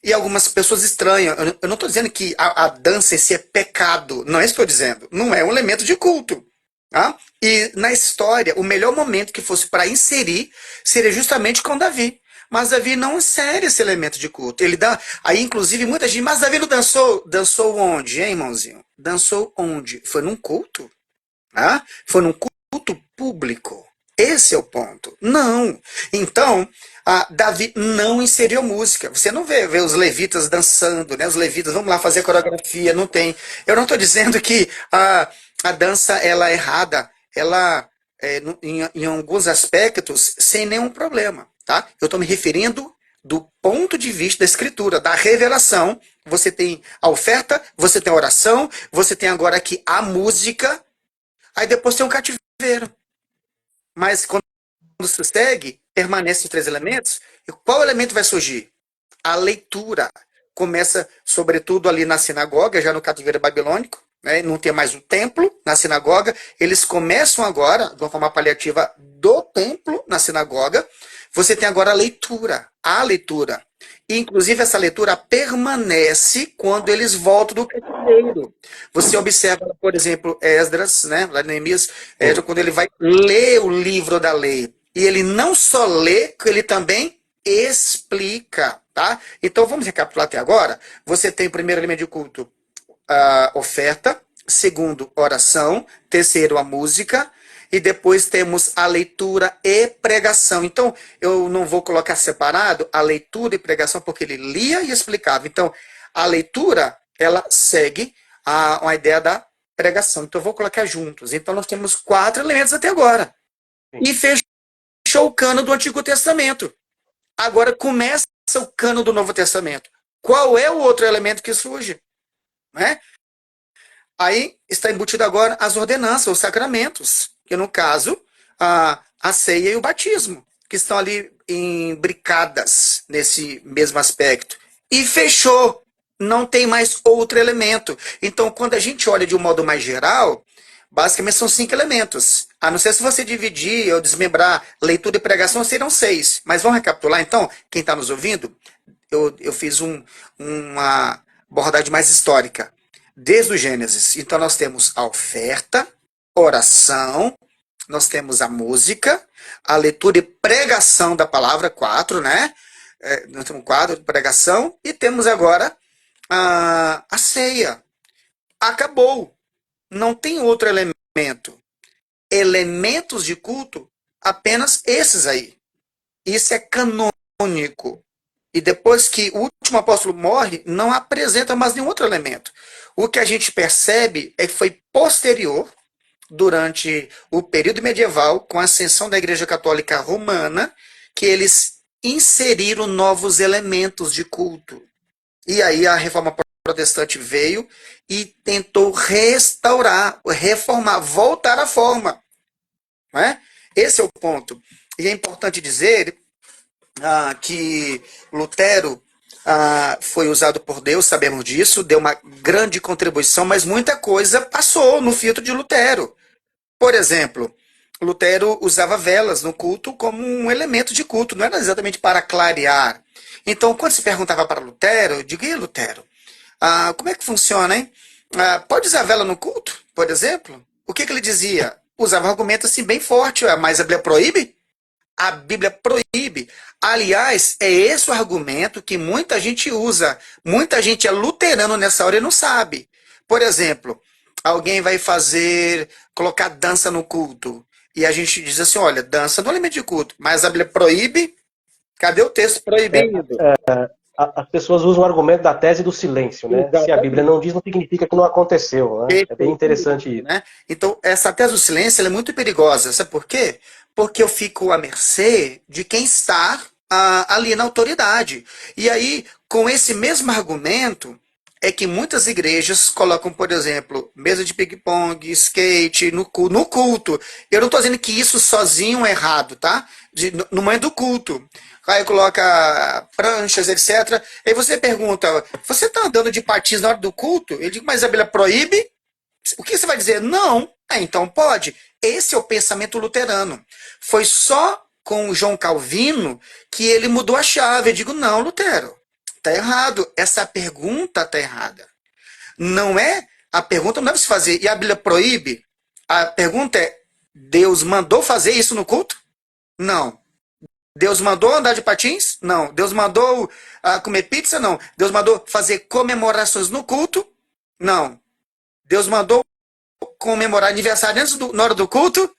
E algumas pessoas estranham. Eu não estou dizendo que a dança em si é pecado. Não é isso que eu estou dizendo. Não é um elemento de culto. Tá? E na história, o melhor momento que fosse para inserir seria justamente com Davi. Mas Davi não insere esse elemento de culto. Ele dá. Aí, inclusive, muita gente. Mas Davi não dançou? Dançou onde, hein, irmãozinho? Dançou onde? Foi num culto. Tá? Foi num culto público. Esse é o ponto. Não. Então, Davi não inseriu música. Você não vê os levitas dançando, né? Os levitas, vamos lá fazer a coreografia, não tem. Eu não estou dizendo que a dança ela é errada, ela em alguns aspectos sem nenhum problema, tá? Eu estou me referindo do ponto de vista da escritura, da revelação. Você tem a oferta, você tem a oração, você tem agora aqui a música, aí depois tem um cativeiro. Mas quando se segue, permanece os três elementos, e qual elemento vai surgir? A leitura. Começa, sobretudo, ali na sinagoga, já no cativeiro babilônico, né? Não tem mais um templo na sinagoga. Eles começam agora, de uma forma paliativa, do templo na sinagoga. Você tem agora a leitura. A leitura. E, inclusive, essa leitura permanece quando eles voltam do cativeiro. Você observa, por exemplo, Esdras, né, lá em Neemias, quando ele vai ler o livro da lei. E ele não só lê, ele também explica. Tá? Então, vamos recapitular até agora. Você tem o primeiro elemento de culto, a oferta. Segundo, oração. Terceiro, a música. e depois temos a leitura e pregação. Então, eu não vou colocar separado a leitura e pregação, porque ele lia e explicava. Então, a leitura, ela segue uma ideia da pregação. Então, eu vou colocar juntos. Então, nós temos 4 elementos até agora. E fechou o cano do Antigo Testamento. Agora começa o cano do Novo Testamento. Qual é o outro elemento que surge? Né? Aí está embutido agora as ordenanças, os sacramentos, que no caso, a ceia e o batismo, que estão ali imbricadas nesse mesmo aspecto. E fechou, não tem mais outro elemento. Então, quando a gente olha de um modo mais geral, basicamente são 5 elementos. A não ser se você dividir ou desmembrar leitura e pregação, serão 6. Mas vamos recapitular, então, quem está nos ouvindo? Eu fiz uma abordagem mais histórica. Desde o Gênesis. Então, nós temos a oferta, oração, nós temos a música, a leitura e pregação da palavra, 4, né? Nós temos 4 de pregação, e temos agora a ceia. Acabou. Não tem outro elemento. Elementos de culto, apenas esses aí. Isso é canônico. E depois que o último apóstolo morre, não apresenta mais nenhum outro elemento. O que a gente percebe é que foi posterior, durante o período medieval, com a ascensão da Igreja Católica Romana, que eles inseriram novos elementos de culto. E aí a Reforma Protestante veio e tentou restaurar, reformar, voltar à forma. Não é? Esse é o ponto. E é importante dizer que Lutero foi usado por Deus, sabemos disso, deu uma grande contribuição, mas muita coisa passou no filtro de Lutero. Por exemplo, Lutero usava velas no culto como um elemento de culto, não era exatamente para clarear. Então, quando se perguntava para Lutero, eu digo, e Lutero, como é que funciona, hein? Pode usar vela no culto, por exemplo? O que ele dizia? Usava um argumento assim bem forte, mas a Bíblia proíbe? A Bíblia proíbe. Aliás, é esse o argumento que muita gente usa. Muita gente é luterano nessa hora e não sabe. Por exemplo, alguém vai colocar dança no culto. E a gente diz assim, olha, dança não é elemento de culto, mas a Bíblia proíbe. Cadê o texto proibindo? As pessoas usam o argumento da tese do silêncio, né? Exatamente. Se a Bíblia não diz, não significa que não aconteceu, né? É bem interessante isso. Né? Então, essa tese do silêncio ela é muito perigosa. Sabe por quê? Porque eu fico à mercê de quem está ali na autoridade. E aí, com esse mesmo argumento, é que muitas igrejas colocam, por exemplo, mesa de ping-pong, skate, no culto. Eu não estou dizendo que isso sozinho é errado, tá? No momento do culto. Aí coloca pranchas, etc. Aí você pergunta, você está andando de patins na hora do culto? Eu digo, mas a Bíblia proíbe? O que você vai dizer? Não. Então pode. Esse é o pensamento luterano. Foi só com João Calvino que ele mudou a chave. Eu digo, não, Lutero, está errado. Essa pergunta está errada. Não é? A pergunta não deve se fazer. E a Bíblia proíbe? A pergunta é, Deus mandou fazer isso no culto? Não. Deus mandou andar de patins? Não. Deus mandou comer pizza? Não. Deus mandou fazer comemorações no culto? Não. Deus mandou comemorar aniversário na hora do culto?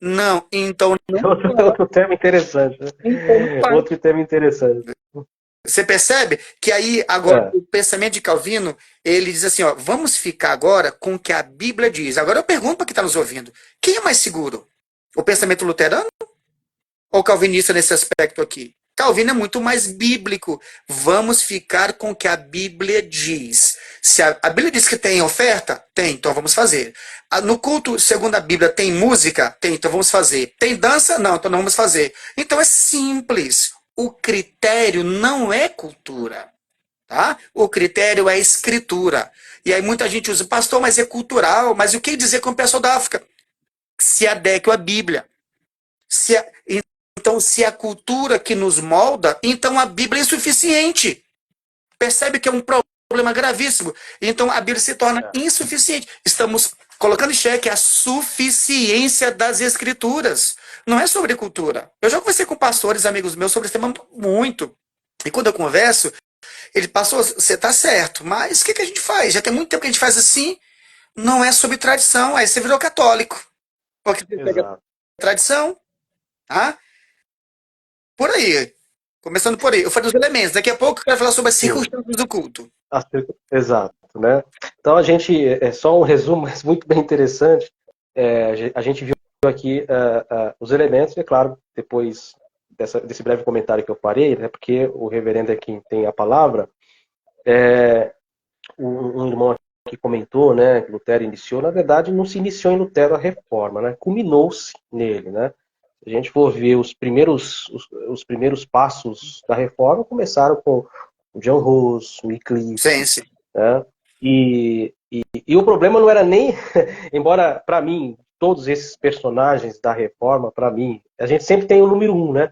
Não. Então não. Outro tema interessante. Outro tema interessante. Você percebe que aí agora o pensamento de Calvino, ele diz assim, ó, vamos ficar agora com o que a Bíblia diz. Agora eu pergunto para quem está nos ouvindo, quem é mais seguro? O pensamento luterano ou calvinista nesse aspecto aqui? Calvino é muito mais bíblico. Vamos ficar com o que a Bíblia diz. Se a Bíblia diz que tem oferta? Tem, então vamos fazer. No culto, segundo a Bíblia, tem música? Tem, então vamos fazer. Tem dança? Não, então não vamos fazer. Então é simples. O critério não é cultura. Tá? O critério é escritura. E aí muita gente usa, pastor, mas é cultural. Mas o que dizer com o pessoal da África? Se adequa à Bíblia. Então, se a cultura que nos molda, então a Bíblia é insuficiente. Percebe que é um problema gravíssimo. Então, a Bíblia se torna insuficiente. Estamos colocando em xeque a suficiência das Escrituras. Não é sobre cultura. Eu já conversei com pastores, amigos meus, sobre esse tema muito. E quando eu converso, ele, pastor, você está certo, mas o que a gente faz? Já tem muito tempo que a gente faz assim, não é sobre tradição, aí você virou católico. porque você segue a Exato. tradição, tá? Por aí. Começando por aí. Eu falei dos elementos. Daqui a pouco eu quero falar sobre as Sim. circunstâncias do culto. Exato, né? Então a gente, é só um resumo, mas muito bem interessante. A gente viu aqui os elementos, e é claro, depois desse breve comentário que eu farei, né, porque o reverendo é quem tem a palavra, um irmão que comentou, né, que Lutero iniciou, na verdade não se iniciou em Lutero a reforma, né, culminou-se nele, né. Se a gente for ver os primeiros passos da reforma, começaram com o John Hus, o Wycliffe, Sim, sim. né, e o problema não era nem, embora para mim, todos esses personagens da reforma, para mim, a gente sempre tem o número um, né,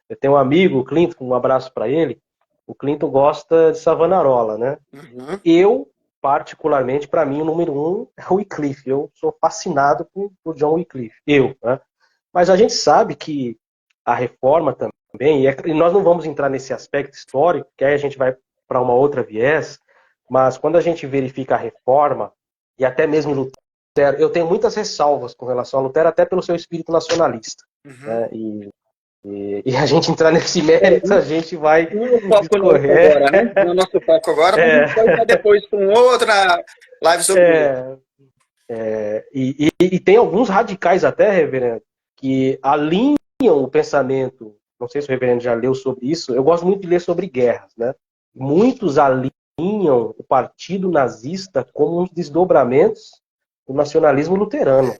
eu tenho um amigo, o Clinton, um abraço para ele, o Clinton gosta de Savonarola, né, Uhum. eu, particularmente, para mim, o número um é o Wycliffe. Eu sou fascinado por John Wycliffe. Né? Mas a gente sabe que a reforma também, e nós não vamos entrar nesse aspecto histórico, que aí a gente vai para uma outra viés, mas quando a gente verifica a reforma, e até mesmo Lutero, eu tenho muitas ressalvas com relação a Lutero, até pelo seu espírito nacionalista. Uhum. Né? E a gente entrar nesse mérito, a gente vai Não é o foco nosso discorrer. agora, né? Não é o nosso foco agora, mas a É, gente vai entrar depois com outra live sobre isso. E tem alguns radicais até, reverendo, que alinham o pensamento. Não sei se o reverendo já leu sobre isso. Eu gosto muito de ler sobre guerras, né? Muitos alinham o partido nazista como uns desdobramentos do nacionalismo luterano.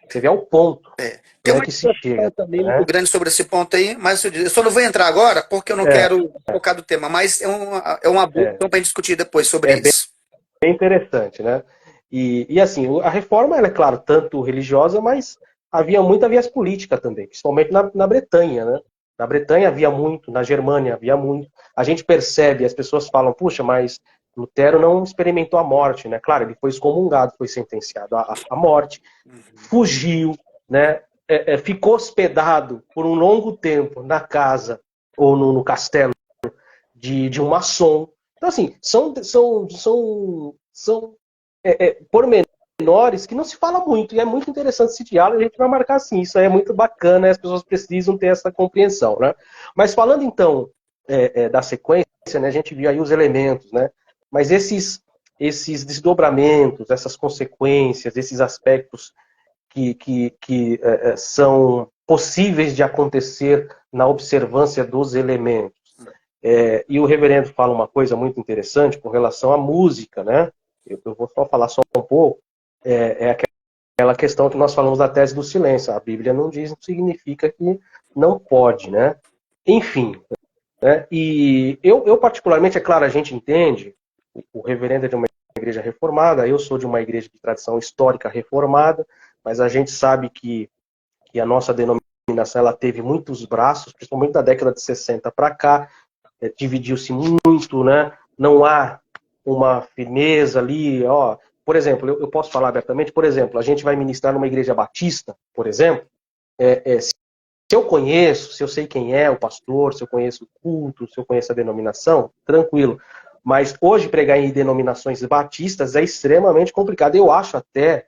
Você vê ao ponto, Tem né, uma que se discussão chega, também muito né? grande sobre esse ponto aí, mas eu só não vou entrar agora porque eu não É, quero focar do tema, mas é uma boa é, questão para a gente discutir depois sobre é bem isso. interessante, né? E assim, a reforma, ela é claro, tanto religiosa, mas havia muita viés política também, principalmente na Bretanha, né? Na Bretanha havia muito, na Germânia havia muito. A gente percebe, as pessoas falam, puxa, mas Lutero não experimentou a morte, né? Claro, ele foi excomungado, foi sentenciado à morte, fugiu, né? Ficou hospedado por um longo tempo na casa ou no castelo de um maçom. Então, assim, são pormenores que não se fala muito, e é muito interessante esse diálogo, e a gente vai marcar assim, isso aí é muito bacana, e as pessoas precisam ter essa compreensão, né? Mas falando, então, da sequência, né, a gente viu aí os elementos, né? Mas esses desdobramentos, essas consequências, esses aspectos que são possíveis de acontecer na observância dos elementos. E o reverendo fala uma coisa muito interessante com relação à música, né? Eu vou só falar só um pouco. É aquela questão que nós falamos da tese do silêncio. A Bíblia não diz, não significa que não pode, né? Enfim, né? E eu particularmente, é claro, a gente entende, o reverendo é de uma igreja reformada, eu sou de uma igreja de tradição histórica reformada, mas a gente sabe que a nossa denominação ela teve muitos braços, principalmente da década de 60 para cá, dividiu-se muito, né? Não há uma firmeza ali, ó. Por exemplo, eu posso falar abertamente, por exemplo, a gente vai ministrar numa igreja batista, por exemplo, se eu conheço, se eu sei quem é o pastor, se eu conheço o culto, se eu conheço a denominação, tranquilo. Mas hoje pregar em denominações batistas é extremamente complicado. Eu acho até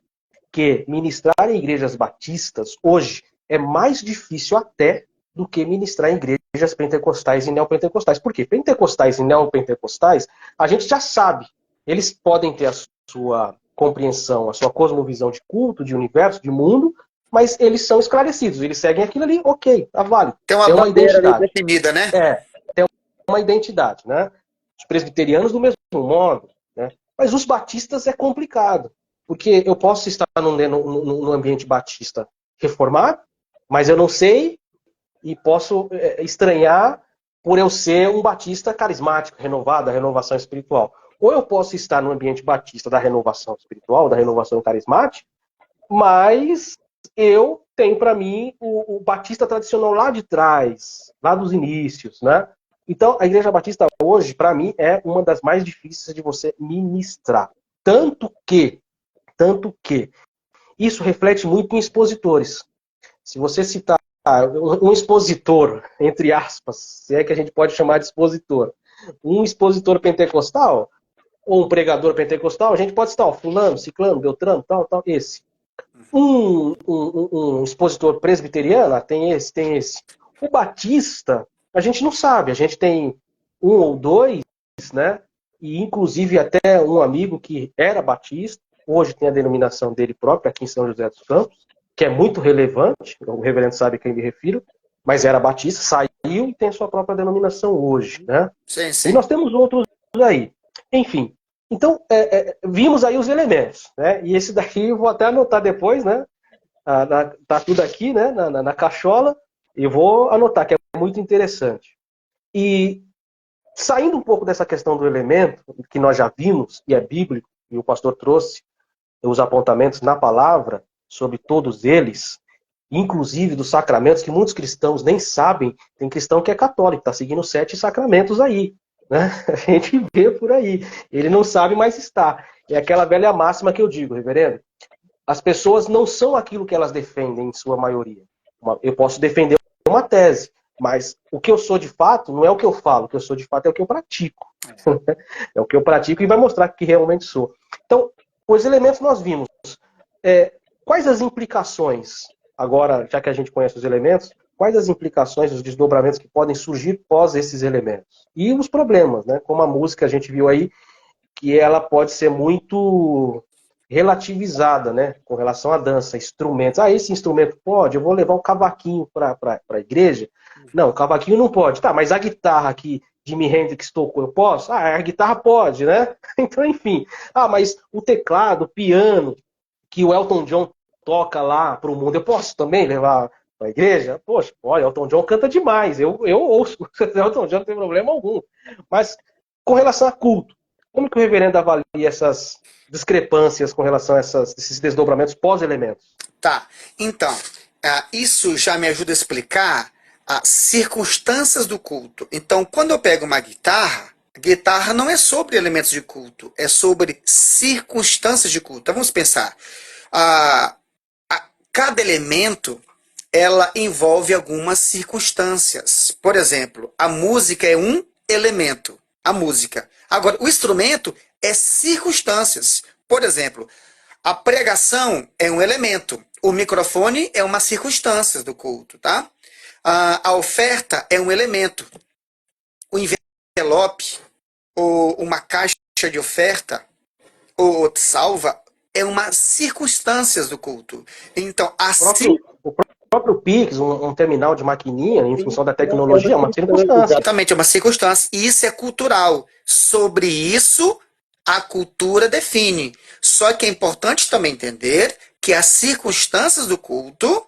que ministrar em igrejas batistas hoje é mais difícil até do que ministrar em igrejas pentecostais e neopentecostais. Por quê? Pentecostais e neopentecostais, a gente já sabe. Eles podem ter a sua compreensão, a sua cosmovisão de culto, de universo, de mundo, mas eles são esclarecidos. Eles seguem aquilo ali, ok, tá válido. Tem uma Tem uma bandeira ali identidade. definida, né? Tem uma identidade, né? Os presbiterianos do mesmo modo, né? Mas os batistas é complicado, porque eu posso estar num ambiente batista reformado, mas eu não sei e posso estranhar por eu ser um batista carismático, renovado, da renovação espiritual. Ou eu posso estar no ambiente batista da renovação espiritual, da renovação carismática, mas eu tenho para mim o batista tradicional lá de trás, lá dos inícios, né? Então, a Igreja Batista hoje, para mim, é uma das mais difíceis de você ministrar. Tanto que, isso reflete muito em expositores. Se você citar um expositor, entre aspas, se é que a gente pode chamar de expositor, um expositor pentecostal, ou um pregador pentecostal, a gente pode citar, ó, fulano, ciclano, beltrano, tal, esse. Um expositor presbiteriano, tem esse, tem esse. O batista, a gente não sabe, a gente tem um ou dois, né? E inclusive até um amigo que era batista, hoje tem a denominação dele própria aqui em São José dos Campos, que é muito relevante, o reverendo sabe a quem me refiro, mas era batista, saiu e tem sua própria denominação hoje, né? Sim, E sim. nós temos outros aí. Enfim, então vimos aí os elementos, né? E esse daqui eu vou até anotar depois, né? Tá tudo aqui, né? Na cachola, e vou anotar, que é muito interessante. E saindo um pouco dessa questão do elemento, que nós já vimos, e é bíblico, e o pastor trouxe os apontamentos na palavra sobre todos eles, inclusive dos sacramentos, que muitos cristãos nem sabem. Tem cristão que é católico, está seguindo 7 sacramentos aí. Né? A gente vê por aí. Ele não sabe, mas está. É aquela velha máxima que eu digo, reverendo. As pessoas não são aquilo que elas defendem, em sua maioria. Eu posso defender uma tese, mas o que eu sou de fato não é o que eu falo. O que eu sou de fato é o que eu pratico. É o que eu pratico e vai mostrar que realmente sou. Então, os elementos nós vimos. Quais as implicações, agora, já que a gente conhece os elementos, quais as implicações, os desdobramentos que podem surgir pós esses elementos? E os problemas, né? Como a música a gente viu aí, que ela pode ser muito relativizada, né? Com relação à dança, instrumentos. Ah, esse instrumento pode? Eu vou levar um cavaquinho para a igreja? Não, o cavaquinho não pode. Tá, mas a guitarra que Jimi Hendrix tocou, eu posso? Ah, a guitarra pode, né? Então, enfim. Ah, mas o teclado, o piano, que o Elton John toca lá para o mundo, eu posso também levar para a igreja? Poxa, olha, Elton John canta demais, eu ouço Elton John, não tem problema algum. Mas com relação a culto, como que o reverendo avalia essas discrepâncias com relação a esses desdobramentos pós-elementos? Tá. Então, isso já me ajuda a explicar as circunstâncias do culto. Então, quando eu pego uma guitarra, a guitarra não é sobre elementos de culto, é sobre circunstâncias de culto. Então, vamos pensar. Ah, cada elemento ela envolve algumas circunstâncias. Por exemplo, a música é um elemento. A música. Agora, o instrumento é circunstâncias. Por exemplo, a pregação é um elemento. O microfone é uma circunstância do culto, tá? A oferta é um elemento. O envelope ou uma caixa de oferta ou salva é uma circunstância do culto. Então, assim. O próprio Pix, um terminal de maquininha, em função da tecnologia, é uma circunstância. Exatamente, é uma circunstância. E isso é cultural. Sobre isso, a cultura define. Só que é importante também entender que as circunstâncias do culto,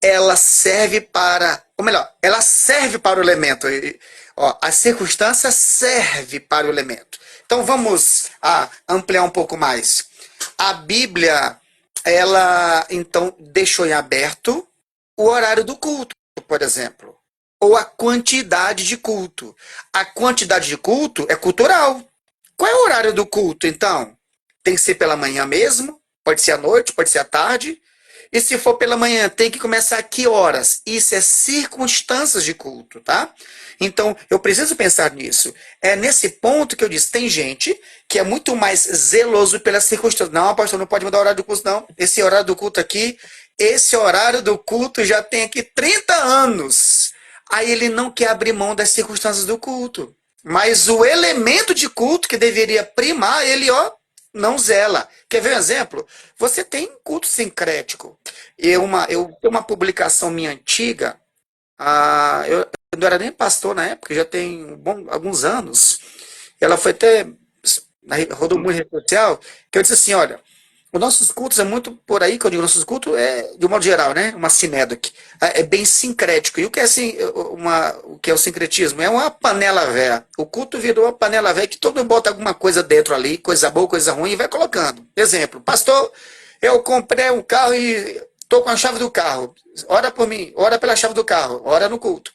ela serve para, ou melhor, ela serve para o elemento. Ó, a circunstância serve para o elemento. Então vamos ampliar um pouco mais. A Bíblia, ela então deixou em aberto o horário do culto, por exemplo, ou a quantidade de culto. A quantidade de culto é cultural. Qual é o horário do culto, então? Tem que ser pela manhã mesmo? Pode ser à noite, pode ser à tarde? E se for pela manhã, tem que começar a que horas? Isso é circunstâncias de culto, tá? Então, eu preciso pensar nisso. É nesse ponto que eu disse, tem gente que é muito mais zeloso pelas circunstâncias. Não, pastor, não pode mudar o horário do culto, não. Esse horário do culto aqui, esse horário do culto já tem aqui 30 anos. Aí ele não quer abrir mão das circunstâncias do culto. Mas o elemento de culto que deveria primar, ele, não zela. Quer ver um exemplo? Você tem culto sincrético. Eu tenho uma publicação minha antiga, eu não era nem pastor na época, já tem alguns anos. Ela foi até, rodou muito em rede social, que eu disse assim, olha, os nossos cultos é muito por aí, que eu digo, nossos cultos é, de um modo geral, né? Uma sinédoque. É bem sincrético. E o que é, assim, o que é o sincretismo? É uma panela velha. O culto virou uma panela velha que todo mundo bota alguma coisa dentro ali, coisa boa, coisa ruim, e vai colocando. Exemplo, pastor, eu comprei um carro e estou com a chave do carro. Ora por mim, ora pela chave do carro, ora no culto.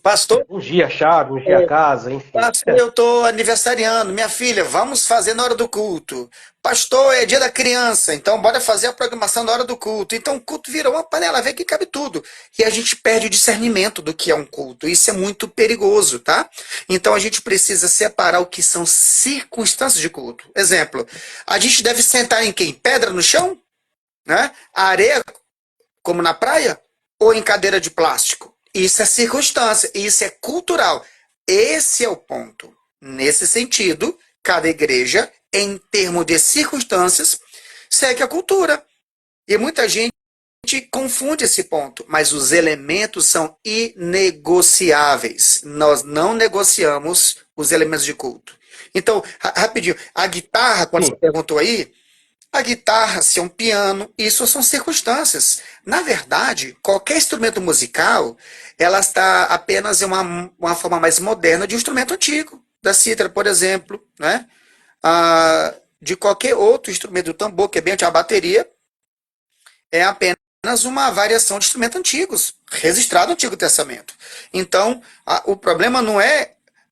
Pastor, Ungir a chave, ungir a casa, enfim. pastor, eu estou aniversariando. Minha filha, vamos fazer na hora do culto. Pastor, é dia da criança, então bora fazer a programação na hora do culto. Então o culto virou uma panela, vê que cabe tudo. E a gente perde o discernimento do que é um culto. Isso é muito perigoso, tá? Então a gente precisa separar o que são circunstâncias de culto. Exemplo, a gente deve sentar em quem? Pedra no chão? né? A areia, como na praia, ou em cadeira de plástico? Isso é circunstância, isso é cultural. Esse é o ponto. Nesse sentido, cada igreja, em termos de circunstâncias, segue a cultura. E muita gente confunde esse ponto, mas os elementos são inegociáveis. Nós não negociamos os elementos de culto. Então, rapidinho, a guitarra, quando você Sim. perguntou aí, a guitarra, se é um piano, isso são circunstâncias. Na verdade, qualquer instrumento musical, ela está apenas em uma forma mais moderna de um instrumento antigo, da cítara, por exemplo, né? De qualquer outro instrumento do tambor, que é bem a bateria, é apenas uma variação de instrumentos antigos, registrado no Antigo Testamento. Então, o problema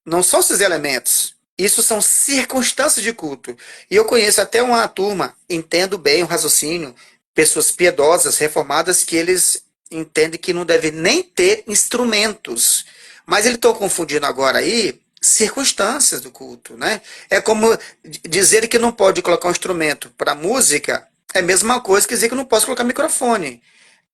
não são esses elementos. Isso são circunstâncias de culto. E eu conheço até uma turma, entendo bem o raciocínio, pessoas piedosas, reformadas, que eles entendem que não deve nem ter instrumentos. Mas eles estão confundindo agora aí circunstâncias do culto, né? É como dizer que não pode colocar um instrumento para música, é a mesma coisa que dizer que não posso colocar microfone.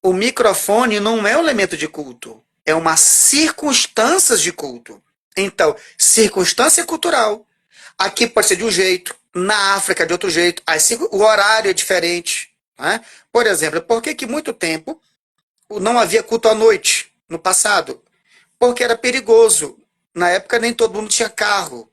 O microfone não é um elemento de culto, é uma circunstância de culto. Então, circunstância cultural. Aqui pode ser de um jeito, na África de outro jeito, assim, o horário é diferente. Né? Por exemplo, por que muito tempo não havia culto à noite no passado? Porque era perigoso. Na época nem todo mundo tinha carro.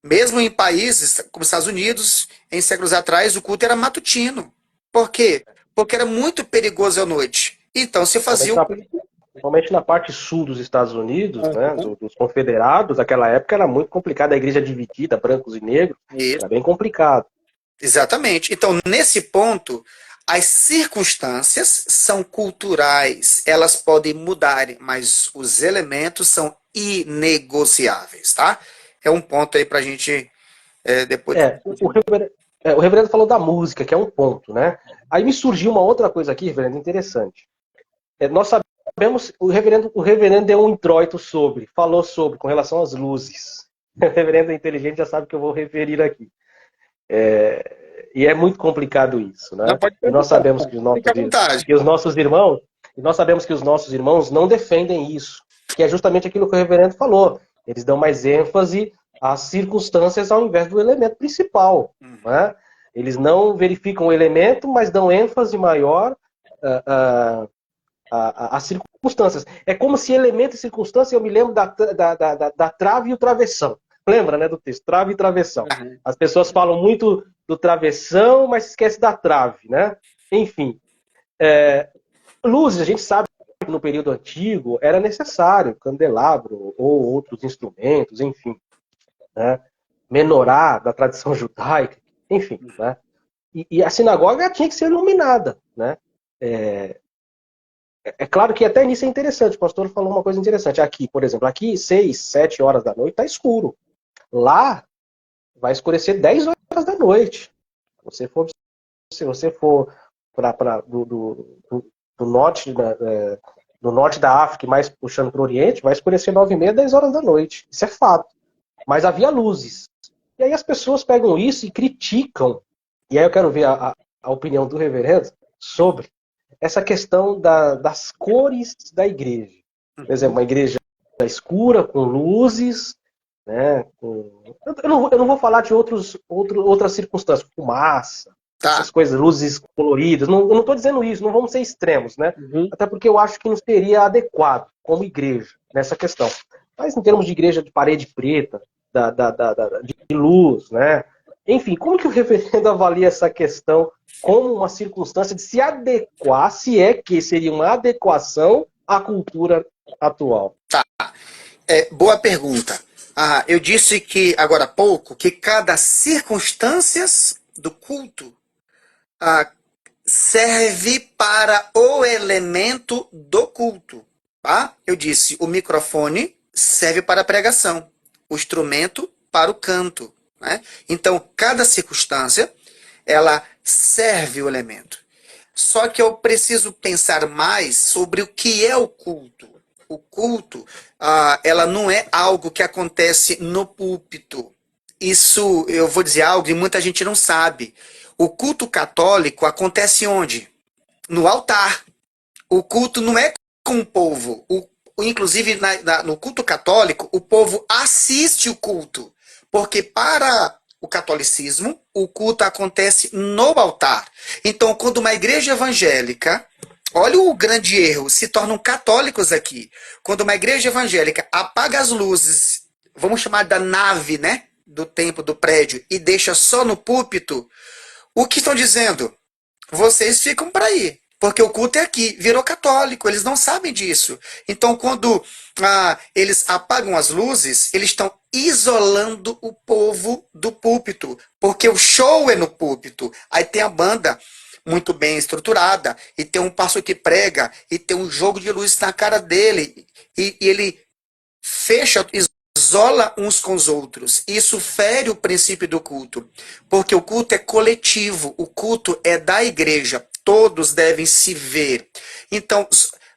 Mesmo em países como os Estados Unidos, em séculos atrás, o culto era matutino. Por quê? Porque era muito perigoso à noite. Então se fazia o culto. Principalmente na parte sul dos Estados Unidos, né, dos confederados, naquela época era muito complicado, a igreja dividida, brancos e negros, era bem complicado. Exatamente. Então, nesse ponto, as circunstâncias são culturais, elas podem mudar, mas os elementos são inegociáveis, tá? É um ponto aí para a gente depois. O reverendo falou da música, que é um ponto, né? Aí me surgiu uma outra coisa aqui, reverendo, interessante. Nós sabemos, o reverendo deu um introito falou sobre, com relação às luzes. O reverendo é inteligente, já sabe que eu vou referir aqui. E é muito complicado isso, né? Não pode E nós sabemos que os nossos irmãos não defendem isso, que é justamente aquilo que o reverendo falou. Eles dão mais ênfase às circunstâncias ao invés do elemento principal. Né? Eles não verificam o elemento, mas dão ênfase maior às circunstâncias. É como se elemento e circunstância, eu me lembro da trave e o travessão. Lembra, né, do texto? Trave e travessão. As pessoas falam muito do travessão, mas esquece da trave, né? Enfim. Luzes, a gente sabe que no período antigo era necessário candelabro ou outros instrumentos, enfim. Né? Menorá da tradição judaica, enfim. Né? E a sinagoga tinha que ser iluminada. Né? É claro que até nisso é interessante. O pastor falou uma coisa interessante. Aqui, por exemplo, aqui 6, 7 horas da noite está escuro. Lá vai escurecer 10 horas da noite. Se você for do norte do norte da África, mais puxando para o Oriente, vai escurecer 9h30, 10 horas da noite. Isso é fato. Mas havia luzes. E aí as pessoas pegam isso e criticam. E aí eu quero ver a opinião do reverendo sobre essa questão das cores da igreja. Por exemplo, uma igreja escura, com luzes, né? Eu não vou falar de outras circunstâncias, fumaça, essas coisas, luzes coloridas. Eu não estou dizendo isso, não vamos ser extremos, né? Até porque eu acho que não seria adequado como igreja nessa questão. Mas em termos de igreja de parede preta, de luz, né? Enfim, como que o reverendo avalia essa questão como uma circunstância de se adequar, se é que seria uma adequação à cultura atual? Tá. Boa pergunta. Eu disse que, agora há pouco, que cada circunstâncias do culto serve para o elemento do culto. Tá? Eu disse, o microfone serve para a pregação, o instrumento para o canto. Né? Então, cada circunstância, ela serve o elemento. Só que eu preciso pensar mais sobre o que é o culto. O culto, ela não é algo que acontece no púlpito. Isso, eu vou dizer algo que muita gente não sabe. O culto católico acontece onde? no altar. O culto não é com o povo. Inclusive, no culto católico, o povo assiste o culto. Porque para o catolicismo, o culto acontece no altar. Então, quando uma igreja evangélica, olha o grande erro, se tornam católicos aqui. Quando uma igreja evangélica apaga as luzes, vamos chamar da nave, né? Do templo, do prédio, e deixa só no púlpito, o que estão dizendo? Vocês ficam para aí. Porque o culto é aqui, virou católico, eles não sabem disso. Então, quando eles apagam as luzes, eles estão isolando o povo do púlpito, porque o show é no púlpito. Aí tem a banda muito bem estruturada, e tem um pastor que prega, e tem um jogo de luz na cara dele, e ele fecha, isola uns com os outros. Isso fere o princípio do culto, porque o culto é coletivo, o culto é da igreja, todos devem se ver. Então,